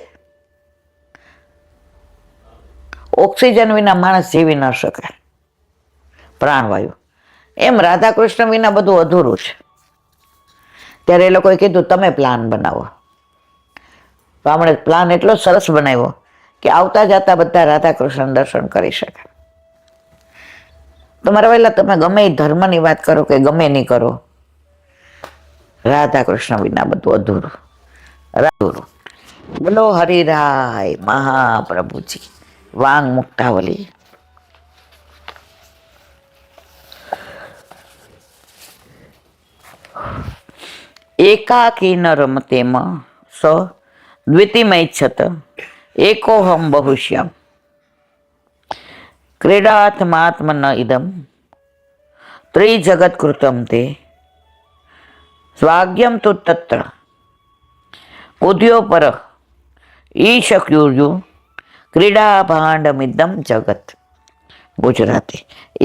ઓક્સિજન વિના માણસ જીવી ન શકે, પ્રાણવાયુ, એમ રાધા કૃષ્ણ વિના બધું અધૂરું છે. ત્યારે એ લોકોએ કીધું તમે પ્લાન બનાવો. તો આપણે પ્લાન એટલો સરસ બનાવ્યો કે આવતા જતા બધા રાધા કૃષ્ણ દર્શન કરી શકે. તમારા વહેલા તમે ગમે એ ધર્મની વાત કરો કે ગમે નહીં કરો, રાધા કૃષ્ણ વિના બધું અધૂરું. બોલો હરિરાય મહાપ્રભુજી વાંગ મુક્તાવલી. એકાકી ન રમતેમાં સ દ્વિતિમૈચ્છત એકોહમ બહુશ્યામ ક્રીડાત્માત્મ ન ઇદમ ત્રિજગત કૃતમ તે સ્વાગ્યમ તુ તત્ર ઉદ્યો પર ઈશક્યુર્યુ ક્રીડા ભાંડમિદમ જગત. ગુજરાતી.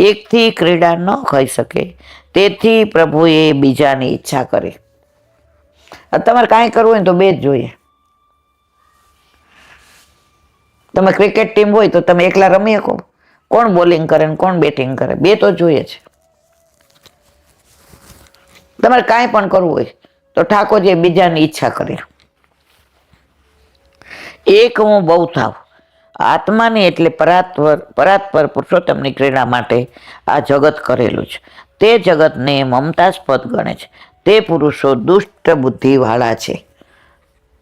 એકથી ક્રીડા ન ખાઈ શકે તેથી પ્રભુએ બીજાની ઈચ્છા કરી. તમારે કાંઈ કરવું હોય તો બે જ જોઈએ. તમે ક્રિકેટ ટીમ હોય તો તમે એકલા રમી શકો? કોણ બોલિંગ કરે ને કોણ બેટિંગ કરે? બે તો જોઈએ છે. તમારે કાંઈ પણ કરવું હોય તો ઠાકોરજીએ બીજાની ઈચ્છા કરી. એક હું બહુ થાવ આત્માની એટલે પરાત્પર પુરુષોત્તમની ક્રીડા માટે આ જગત કરેલું છે. તે જગતને મમતાસ્પદ ગણે છે. તે પુરુષો દુષ્ટ બુદ્ધિવાળા છે.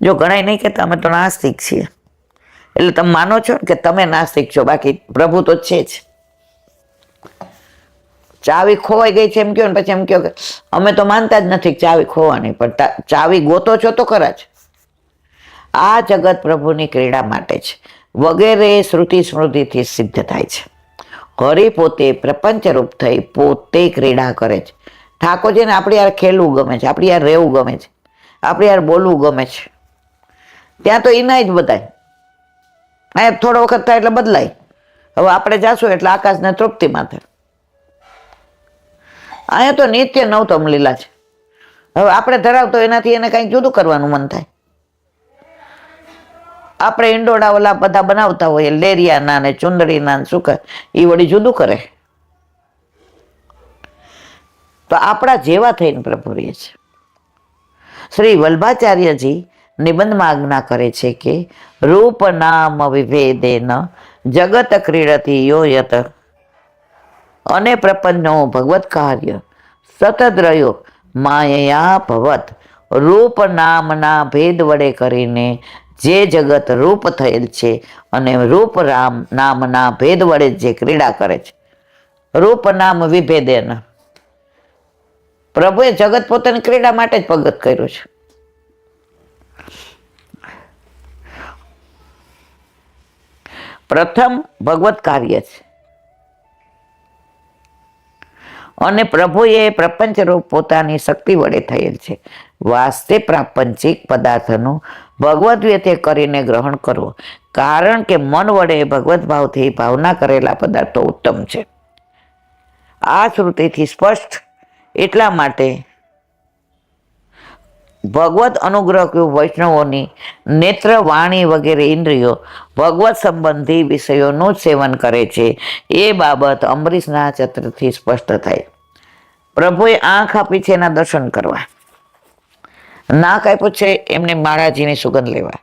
જો ગણાય નહીં કે તમે તો નાસ્તિક છીએ, એટલે તમે માનો છો કે તમે નાસ્તિક છો, બાકી પ્રભુ તો છે જ. ચાવી ખોવાઈ ગઈ છે એમ કહો ને પછી એમ કહો કે અમે તો માનતા જ નથી ચાવી ખોવાની, પણ ચાવી ગોતો છો તો ખરા જ. આ જગત પ્રભુની ક્રીડા માટે છે વગેરે શ્રુતિ સ્મૃતિથી સિદ્ધ થાય છે. હરિ પોતે પ્રપંચ રૂપ થઈ પોતે ક્રીડા કરે છે. ઠાકોરજીને આપણી યાર ખેલવું ગમે છે, આપણી યાર રહેવું ગમે છે, આપણી યાર બોલવું ગમે છે. ત્યાં તો એના જ બધાય. અહીંયા થોડો વખત થાય એટલે બદલાય. હવે આપણે જાશું એટલે આકાશને તૃપ્તિમાં થાય. અહીંયા તો નિત્ય નવતમ લીલા છે. હવે આપણે ધરાવતો એનાથી એને કંઈક જુદું કરવાનું મન થાય. આપણે ઈંડોળા ઓલા બધા બનાવતા હોઈએ, લેરિયાના ને ચુંદડીના ને શું એ વળી જુદું કરે. તો આપણા જેવા થઈને પ્રભુ રહે છે. શ્રી વલ્ભાચાર્યજી નિબંધમાં આજ્ઞા કરે છે કે રૂપ નામ વિભેદેન જગત ક્રીડતી યો યત અને પ્રપન્નો ભગવત કાર્ય સતત રહ્યો માયા ભવત. રૂપ નામના ભેદ વડે કરીને જે જગત રૂપ થયેલ છે અને રૂપ રામ નામના ભેદ વડે જે ક્રીડા કરે છે. રૂપ નામ વિભેદેન. પ્રભુએ જગત પોતાની ક્રીડા માટે જ પ્રગટ કર્યું છે. પ્રથમ ભગવત કાર્ય છે અને પ્રભુએ પ્રપંચ રૂપ પોતાની શક્તિ વડે થયેલ છે. વાસ્તે પ્રાપંચિક પદાર્થનું ભગવદ વ્યતે કરીને ગ્રહણ કરવો, કારણ કે મન વડે ભગવત ભાવથી ભાવના કરેલા પદાર્થો ઉત્તમ છે. આ શ્રુતિથી સ્પષ્ટ. એટલા માટે ભગવત અનુગ્રહ વૈષ્ણવોની નેત્ર વાણી વગેરે ઇન્દ્રિયો ભગવત સંબંધી વિષયોનું જ સેવન કરે છે. એ બાબત અંબરીશના ચિત્રથી સ્પષ્ટ થાય. પ્રભુએ આંખ આપી છે એના દર્શન કરવા. નાક આપ્યું છે એમને મહારાજીની સુગંધ લેવા,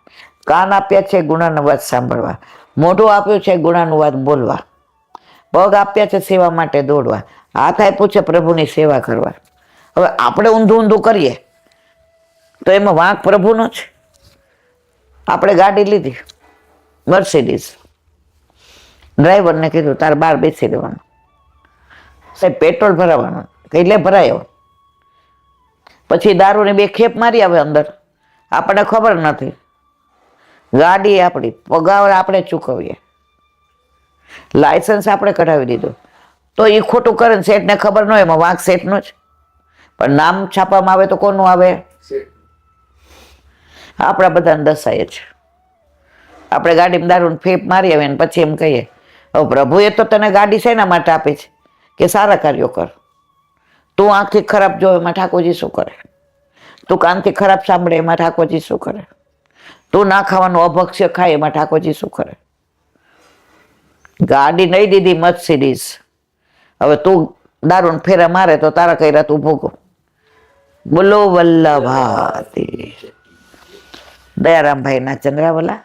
કાન આપ્યા છે ગુણાનુવાદ સાંભળવા, મોઢું આપ્યું છે ગુણાનુવાદ બોલવા, પગ આપ્યા છે સેવા માટે દોડવા, હાથ આપ્યું છે પ્રભુની સેવા કરવા. હવે આપણે ઊંધું ઊંધું કરીએ તો એમાં વાંક પ્રભુનો છે. આપણે ગાડી લીધી મર્સિડીઝ, ડ્રાઈવરને કીધું તારે બહાર બેસી દેવાનું, સાહેબ પેટ્રોલ ભરાવાનું, એટલે ભરાયો. પછી દારૂની 2 ખેપ મારી આવે અંદર, આપણને ખબર નથી. ગાડી આપણી, પગાર આપણે ચૂકવીએ, લાયસન્સ આપણે કઢાવી દીધું, તો એ ખોટું કરે ને શેઠને ખબર ન હોય, એમાં વાંક શેઠનો જ. પણ નામ છાપવામાં આવે તો કોનું આવે? આપણા બધાને દસાય છે. આપણે ગાડીમાં દારૂની ફેપ મારી આવે ને પછી એમ કહીએ હવે પ્રભુએ તો તને ગાડી શેના માટે આપી છે કે સારા કાર્યો કર. તું આંખથી ખરાબ જોવે એમાં ઠાકોરજી શું કરે? તું કાનથી ખરાબ સાંભળે એમાં ઠાકોરજી શું કરે? તું ના ખાવાનું અભક્ષ્ય ખાય એમાં ઠાકોરજી શું કરે? ગાડી નહીં દીધી મર્સિડીઝ, હવે તું દારૂને ફેરા મારે તો તારા કર્યા તું ભોગો. બોલો વલ્લભાતી દયારામભાઈ ના ચંદ્રાવલા.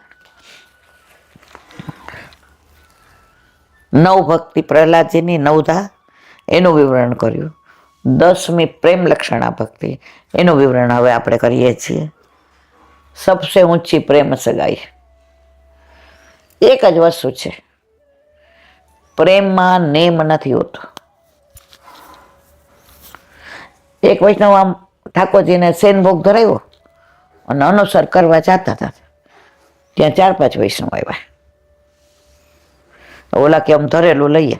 9 ભક્તિ પ્રહલાદજીની 9 એનું વિવરણ કર્યું. 10મી પ્રેમ લક્ષણા ભક્તિ એનું વિવરણ હવે આપણે કરીએ છીએ. સબસે ઊંચી પ્રેમ સગાઈ. એક જ વસ્તુ છે, પ્રેમમાં નેમ નથી હોતો. એક વૈષ્ણવ આમ ઠાકોરજીને સેનભોગ ધરાવ્યો અને અનુસર કરવા જતા હતા, ત્યાં 4-5 વૈષ્ણવ આવ્યા. ઓલા કે આમ ધરેલું લઈએ,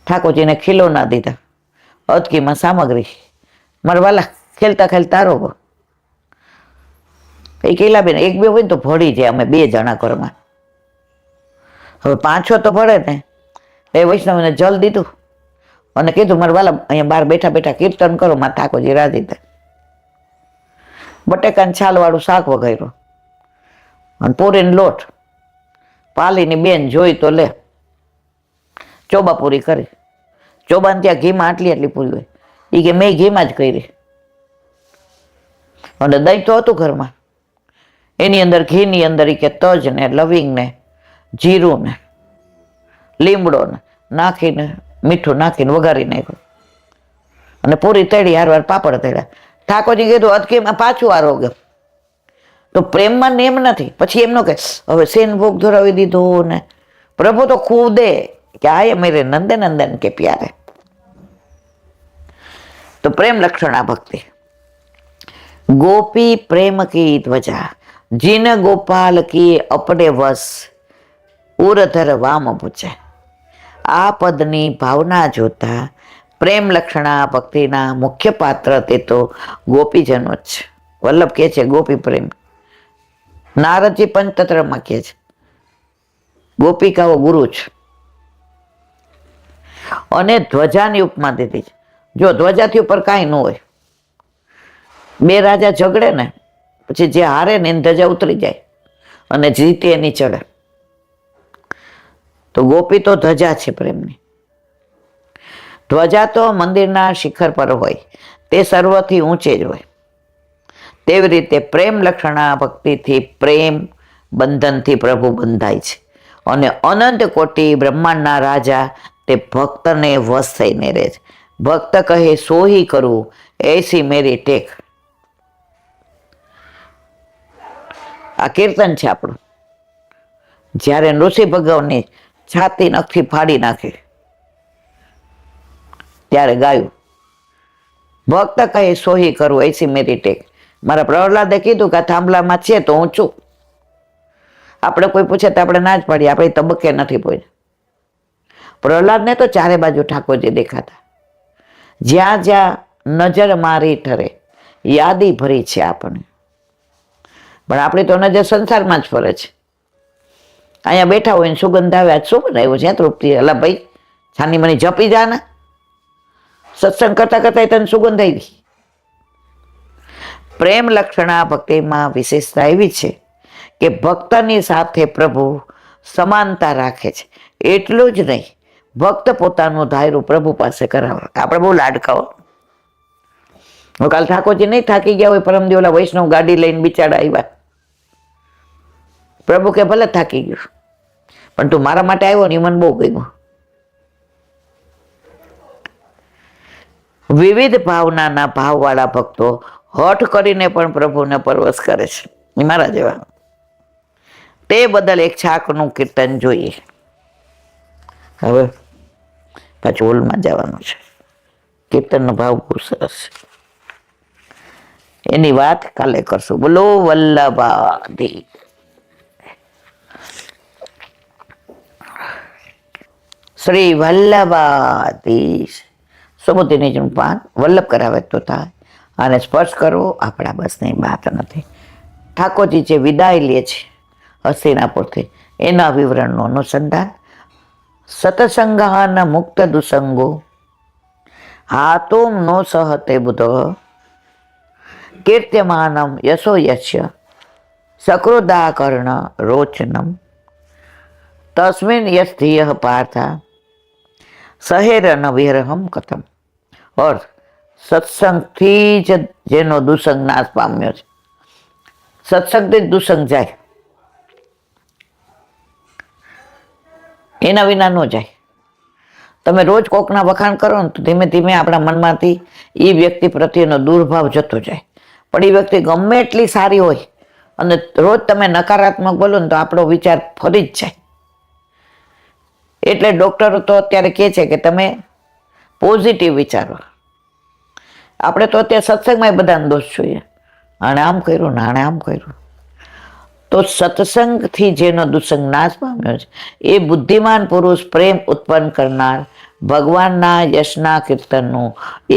ઠાકોરજીને ખીલો ના દીધા, અદકીમાં સામગ્રી, મારા વાલા ખેલતા ખેલતા આરોગો. એ કેલાબેન 1-2 હોય ને તો ભળી જાય, અમે 2 જણા ઘરમાં. હવે 5-6 તો ભળે ને. એ વૈષ્ણવને જલ દીધું અને કીધું મારા વાલા અહીંયા બહાર બેઠા બેઠા કીર્તન કરો, મારા ઠાકોરજી રાજી થાય. બટેકાની છાલવાળું શાક વઘાર્યું અને પૂરીનો લોટ. પાલીની બેન જોઈ તો લે, ચોબા પૂરી કરી. ચોબાને ત્યાં ઘીમાં આટલી પૂરી હોય, એ કે મેં ઘીમાં જ કરી. અને દહીં તો હતું ઘરમાં, એની અંદર ઘીની અંદર એ કે તજ ને લવિંગ ને જીરું ને લીમડો ને નાખીને મીઠું નાખીને વઘારી નાખ્યું અને પૂરી તળી, હારવાર પાપડ તળ્યા. ઠાકોરજી કીધું અદકીમાં પાછું આરોગ્ય. તો પ્રેમમાં નેમ નથી. પછી એમનો કે હવે સેન ભોગ ધરાવી દીધો ને. પ્રભુ તો ખુદે કે આયે મેરે નંદે નંદન કે પ્યારે. તો પ્રેમ લક્ષણા ભક્તિ. ગોપી પ્રેમ કી ધ્વજા, જીન ગોપાલ કી અપડે વસ, ઉરધર વામ પૂછે. આ પદની ભાવના જોતા પ્રેમ લક્ષણા ભક્તિના મુખ્ય પાત્ર તે તો ગોપીજનો જ. વલ્લભ કહે છે ગોપી પ્રેમ. નારદજી પંચતંત્રમાં કહે છે ગોપિકાઓ ગુરુ છે. અને ધ્વજાની ઉપમા દીધી છે. જો ધ્વજાથી ઉપર કાંઈ ન હોય, 2 રાજા ઝઘડે ને પછી જે હારે ને એની ધજા ઉતરી જાય અને જીતે એની ચડે. તો ગોપી તો ધજા છે પ્રેમની. ધ્વજા તો મંદિરના શિખર પર હોય, તે સર્વથી ઊંચે જ હોય. તેવી રીતે પ્રેમ લક્ષણા ભક્તિથી પ્રેમ બંધનથી પ્રભુ બંધાય છે અને અનંત કોટી બ્રહ્માંડના રાજા તે ભક્તને વશ થઈને રહે છે. ભક્ત કહે સોહી કરું એસી મેરી ટેક. આ કીર્તન છે આપણું. જ્યારે નૃસિંહ ભગવાનની છાતી નખથી ફાડી નાખી ત્યારે ગાયું. ભક્ત કહે સોહી કરું એસી મેરી ટેક. મારા પ્રહલાદે કીધું કે આ થાંભલામાં છે તો હું છું. આપણે કોઈ પૂછે તો આપણે ના જ પાડીએ, આપણે તબક્કે નથી પહોંચ્યા. પ્રહલાદને તો ચારે બાજુ ઠાકોરજી દેખાતા. જ્યાં જ્યાં નજર મારી ઠરે યાદી ભરી છે આપણે. પણ આપણી તો નજર સંસારમાં જ ફરે છે. અહીંયા બેઠા હોય ને સુગંધ આવે, આજ શું બનાવ્યું છે તૃપ્તિ? અલા ભાઈ છાની મની જપી જા ને. સત્સંગ કરતા કરતા તને સુગંધ આવી. પ્રેમ લક્ષણા ભક્તિમાં વિશેષતા એવી છે કે ભક્તની સાથે પ્રભુ સમાનતા રાખે છે. એટલું જ નહીં, ભક્ત પોતાનું ધાયરું પ્રભુ પાસે કરાવે. આપણે બહુ લાડકાઓ. હું કાલ ઠાકોરજી નહીં થાકી ગયા હોય, પરમદી ઓલા વૈષ્ણવ ગાડી લઈને બિચારા આવ્યા, પ્રભુ કે ભલે થાકી ગયું પણ તું મારા માટે આવ્યો ને, મને બહુ ગમ્યું. વિવિધ ભાવનાના ભાવવાળા ભક્તો હઠ કરીને પણ પ્રભુને પરવશ કરે છે, એ મારા જેવા. તે બદલ એક છાકનું કીર્તન જોઈએ. હવે પાછું હોલમાં જવાનું છે. કીર્તનનો ભાવ બહુ સરસ છે, એની વાત કાલે કરશું. બોલો વલ્લભાધી. શ્રી વલ્લભાધીશ. સુબુદ્ધિની જ પાન વલ્લભ કરાવે તો થાય, અને સ્પર્શ કરવો આપણા બસની વાત નથી. ઠાકોરજી જે વિદાય લે છે હસ્તિનાપુરથી, એના વિવરણનું અનુસંધાન. સતસંગાન મુક્ત દુસંગો હાતુમ નો સહતે બુધ કીર્ત્યમાનમ યશો યશ્ય સકૃદાકર્ણ રોચનમ તસ્મિન યસ્થિય પાર્થા સહેરન વિરહમ કથમ. ઓર સત્સંગથી જ જેનો દુસંગ નાશ પામ્યો છે, સત્સંગથી જ દુસંગ જાય, એના વિના ન જાય. તમે રોજ કોકના વખાણ કરો ને તો ધીમે ધીમે આપણા મનમાંથી એ વ્યક્તિ પ્રત્યેનો દુર્ભાવ જતો જાય. પણ એ વ્યક્તિ ગમે એટલી સારી હોય અને રોજ તમે નકારાત્મક બોલો ને તો આપણો વિચાર ફરી જ જાય. એટલે ડૉક્ટરો તો અત્યારે કહે છે કે તમે પોઝિટિવ વિચારો. આપણે તો અત્યારે સત્સંગમાં બધાને દોષ જોઈએ, આણે આમ કર્યું ને આણે આમ કર્યું. તો સત્સંગથી જેનો દુસંગ નાશ પામ્યો છે એ બુદ્ધિમાન પુરુષ પ્રેમ ઉત્પન્ન કરનાર ભગવાનના યશના કીર્તનનું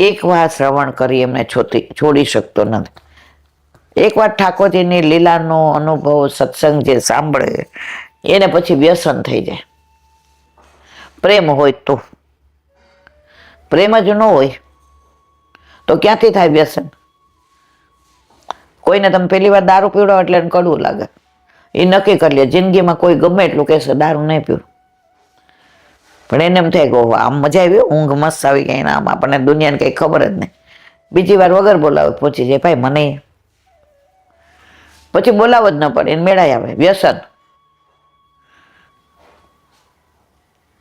એકવાર શ્રવણ કરી એમને છોડી શકતો નથી. એકવાર ઠાકોરજીની લીલાનો અનુભવ સત્સંગ જે સાંભળે એને પછી વ્યસન થઈ જાય. પ્રેમ હોય તો, પ્રેમ જ ન હોય તો ક્યાંથી થાય વ્યસન? કોઈને તમે પહેલી વાર દારૂ પીવડાવો એટલે એને કડવું લાગે, એ નક્કી કરી લે જિંદગીમાં કોઈ ગમે એટલું કહેશે દારૂ નહીં પીવું, પણ એને એમ થાય કે આમ મજા આવી, ઊંઘ મસ્ત આવી ગઈ, આમ આપણને દુનિયાને કંઈ ખબર જ નહીં. બીજી વાર વગર બોલાવે પહોંચી જાય, ભાઈ મને પછી બોલાવો જ ન પડે, એને મેળાય આવે. વ્યસન,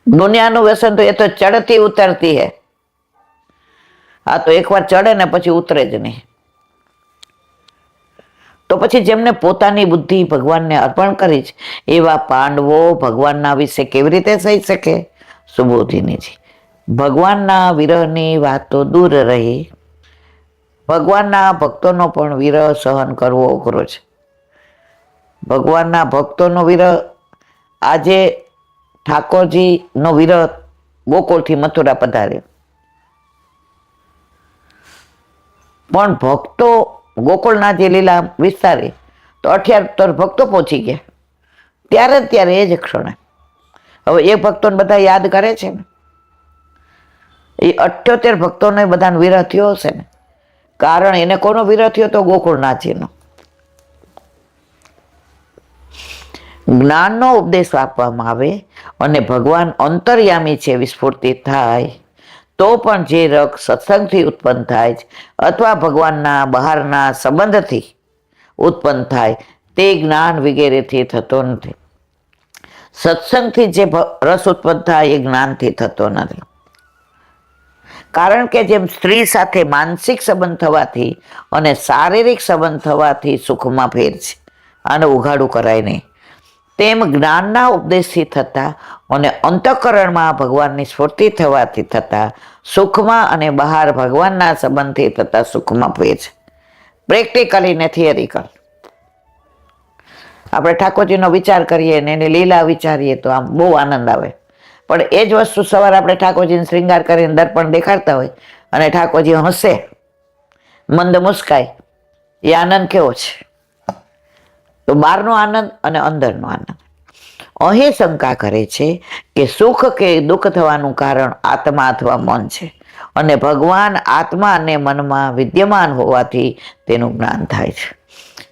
દુનિયાનું વ્યસન તો એ તો ચડતી ઉતરતી હે. આ તો એકવાર ચડે ને પછી ઉતરે જ નહીં. તો પછી જેમને પોતાની બુદ્ધિ ભગવાનને અર્પણ કરી છે એવા પાંડવો ભગવાનના વિશે કેવી રીતે થઈ શકે? સુબોધિનીજી, ભગવાનના વિરહની વાત તો દૂર રહી, ભગવાનના ભક્તોનો પણ વિરહ સહન કરવો અઘરો છે. ભગવાનના ભક્તોનો વિરહ, આજે ઠાકોરજીનો વિરહ ગોકુળથી મથુરા પધાર્યો, પણ ભક્તો ગોકુળના જે લીલા વિસ્તારી તો 78 ભક્તો પહોંચી ગયા. ત્યારે એ જ ક્ષણે હવે એ ભક્તોને બધા યાદ કરે છે ને, એ 78 ભક્તોને બધાને વિરહ થયો હશે ને. કારણ એને કોનો વિરહ થયો? તો ગોકુળનાથજીનો. જ્ઞાનનો ઉપદેશ આપવામાં આવે અને ભગવાન અંતર્યામી છે વિસ્ફૂર્તિ થાય તો પણ જે રગ સત્સંગથી ઉત્પન્ન થાય છે અથવા ભગવાનના બહારના સંબંધથી ઉત્પન્ન થાય તે જ્ઞાન વગેરેથી થતો નથી. સત્સંગથી જે રસ ઉત્પન્ન થાય એ જ્ઞાનથી થતો નથી. કારણ કે જેમ સ્ત્રી સાથે માનસિક સંબંધ થવાથી અને શારીરિક સંબંધ થવાથી સુખમાં ફેર છે, આને ઉઘાડું કરાય નહીં, તેમ જ્ઞાનના ઉપદેશથી થતા અને અંતઃકરણમાં ભગવાનની સ્ફૂર્તિ થવાથી થતા સુખમાં અને બહાર ભગવાનના સંબંધથી થતા સુખમાં ફેર છે. પ્રેક્ટિકલી ને થિયરિકલ. આપણે ઠાકોરજીનો વિચાર કરીએ ને એની લીલા વિચારીએ તો આમ બહુ આનંદ આવે. પણ એ જ વસ્તુ સવારે આપણે ઠાકોરજીને શ્રૃંગાર કરીને દર્પણ દેખાડતા હોય અને ઠાકોરજી હસે, મંદ મુસ્કાય, એ આનંદ કેવો છે? તો બહારનો આનંદ અને અંદરનો આનંદ. અહીં શંકા કરે છે કે સુખ કે દુઃખ થવાનું કારણ આત્મા અથવા મન છે અને ભગવાન આત્મા અને મનમાં વિદ્યમાન હોવાથી તેનું જ્ઞાન થાય છે.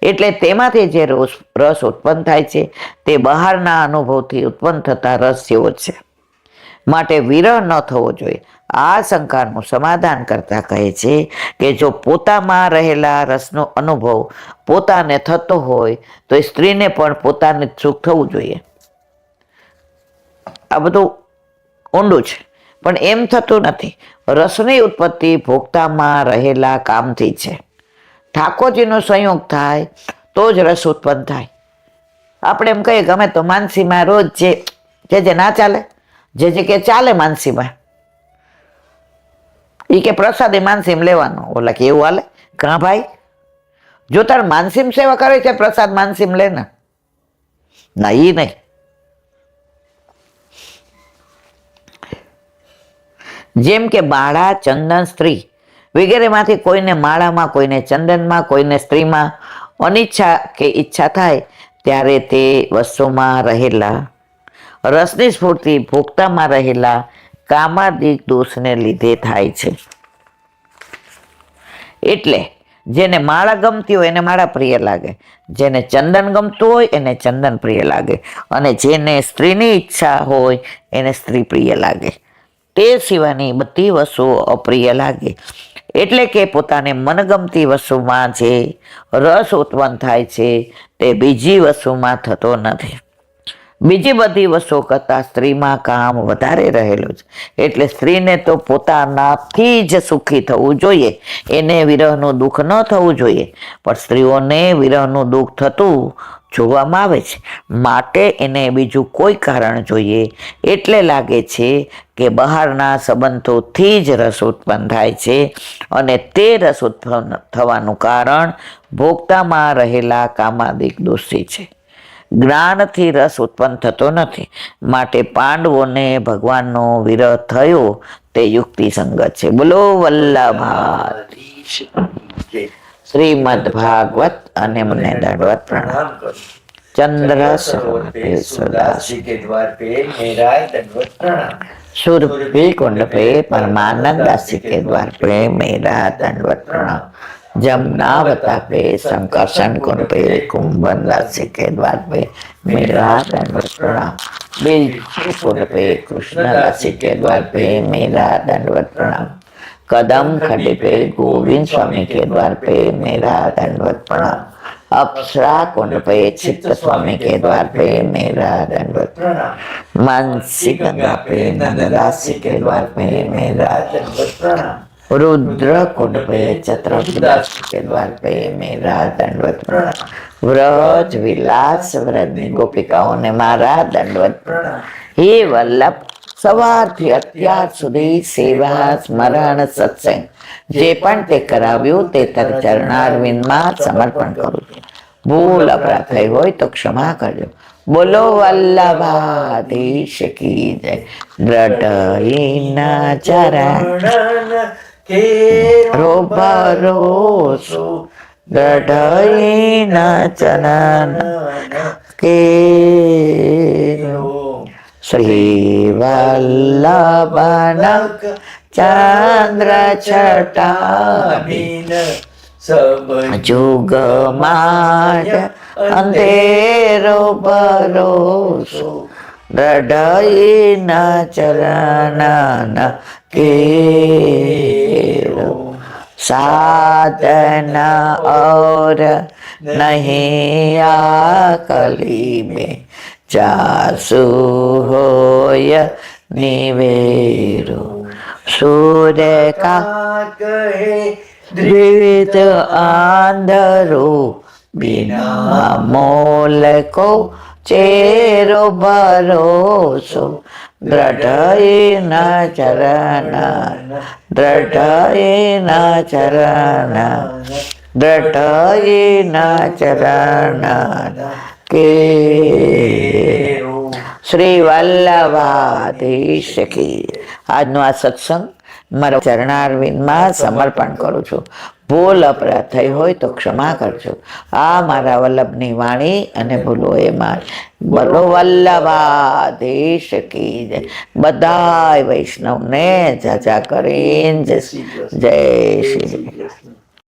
એટલે તેમાંથી જે રસ ઉત્પન્ન થાય છે તે બહારના અનુભવથી ઉત્પન્ન થતા રસ જેવો છે. માટે વિરહ ન થવો જોઈએ. આ શંકાનું સમાધાન કરતા કહે છે કે જો પોતામાં રહેલા રસનો અનુભવ પોતાને થતો હોય તો એ સ્ત્રીને પણ પોતાને સુખ થવું જોઈએ. આ બધું ઊંડું છે, પણ એમ થતું નથી. રસની ઉત્પત્તિ ભોગતામાં રહેલા કામથી છે. ઠાકોરજીનો સંયોગ થાય તો જ રસ ઉત્પન્ન થાય. આપણે એમ કહીએ ગમે તો માનસીમાં રોજ જે ના ચાલે, જે કે ચાલે માનસીમાં, એ કે પ્રસાદી માનસીમ લેવાનો. ઓલા કે એવું હાલે? કાં ભાઈ, જો તાર માનસીમ સેવા કરે છે પ્રસાદ માનસીમ લે ને. ના, ઈ નહીં. જેમ કે માળા, ચંદન, સ્ત્રી વગેરેમાંથી કોઈને માળામાં, કોઈને ચંદનમાં, કોઈને સ્ત્રીમાં અનિચ્છા કે ઈચ્છા થાય ત્યારે તે વસ્તુમાં રહેલા રસની સ્ફૂર્તિ ભોગતામાં રહેલા કામાદિક દોષને લીધે થાય છે. એટલે જેને માળા ગમતી હોય એને માળા પ્રિય લાગે, જેને ચંદન ગમતું હોય એને ચંદન પ્રિય લાગે, અને જેને સ્ત્રીની ઈચ્છા હોય એને સ્ત્રી પ્રિય લાગે. તે સિવાયની બધી વસ્તુઓ અપ્રિય લાગે. એટલે કે પોતાને મનગમતી વસ્તુમાં જે રસ ઉત્પન્ન થાય છે તે બીજી વસ્તુમાં થતો નથી. બીજી બધી વસ્તુઓ કરતાં સ્ત્રીમાં કામ વધારે રહેલું છે. એટલે સ્ત્રીને તો પોતાનાથી જ સુખી થવું જોઈએ, એને વિરહનું દુઃખ ન થવું જોઈએ. પણ સ્ત્રીઓને વિરહનું દુઃખ થતું જોવામાં આવે છે, માટે એને બીજું કોઈ કારણ જોઈએ. એટલે લાગે છે કે બહારના સંબંધોથી જ રસ ઉત્પન્ન થાય છે, અને તે રસ ઉત્પન્ન થવાનું કારણ ભોગતામાં રહેલા કામાદિક દોષી છે. જ્ઞાનથી રસ ઉત્પન્ન થતો નથી. માટે પાંડવોને ભગવાનનો વિરહ થયો તે યુક્તિ સંગત છે. બોલો વલ્લભા શ્રીમદ ભાગવત અને મને દંડવત પ્રણામ. ચંદ્ર સદાશિ के द्वार पे मेरा दंडवत प्रणाम. सुरभि कुंड पे परमानंद दासी के द्वार पे मेरा दंडवत प्रणाम. जमुनावता पे संकर्षण कुंड पे कुंभन दासी के द्वार पे मेरा दंडवत प्रणाम. बिल्कुल कुंड पे कृष्ण दासी के द्वार पे मेरा दंडवत प्रणाम. कदम खड्डे पे गोविंद स्वामी के द्वार पे मेरा दंडवत प्रणाम. अप्सरा कुंड पे चित्त स्वामी के द्वार पे मेरा दंडवत प्रणाम. मानसी गंगा पे नंददासी के द्वार पे मेरा दंडवत प्रणाम. रुद्र कुंड पे चतुर्दास के द्वार पे मेरा दंडवत प्रणाम. व्रज विलास व्रजनी गोपिकाओं ने मारा दंडवत प्रणाम. हे वल्लभ, સવારથી અત્યાર સુધી સેવા, સ્મરણ, સત્સંગ જે પણ તે કરાવ્યું તે તારા ચરણારવિંદમાં સમર્પણ કરું છું. ભૂલ અપરાધ થઈ હોય તો ક્ષમા કરજો. બોલો વલ્લભાધીશ કી જય. દ્રઢઈના ચરણ કેરો ભરોસો, દ્રઢઈના ચરણ કેરો. શ્રી વલ્લભનક ચંદ્ર છટાબીન જુગ માજ અંધેરો ભરોસો, દ્રઢઈના ચરણ કેરો. સાધના और नहीं आकली में जासु होय निवेरो. सूर्य का कहे द्विविध आंधरो, बिना मोल को चेरो भरोसो, દ્રઢઈના ચરણ, દ્રઢઈના ચરણ, દ્રઢઈના ચરણ કે. શ્રી વલ્લભાધીશ કી. આજનો આ સત્સંગ મારા ચરણારવિંદમાં સમર્પણ કરું છું. ભૂલ અપરાધ થઈ હોય તો ક્ષમા કરજો. આ મારા વલ્લભની વાણી અને ભૂલો એ મારી. બોલો વલ્લભાધીશ કી જય. બધાય વૈષ્ણવને જાજા કરીને જય શ્રી કૃષ્ણ.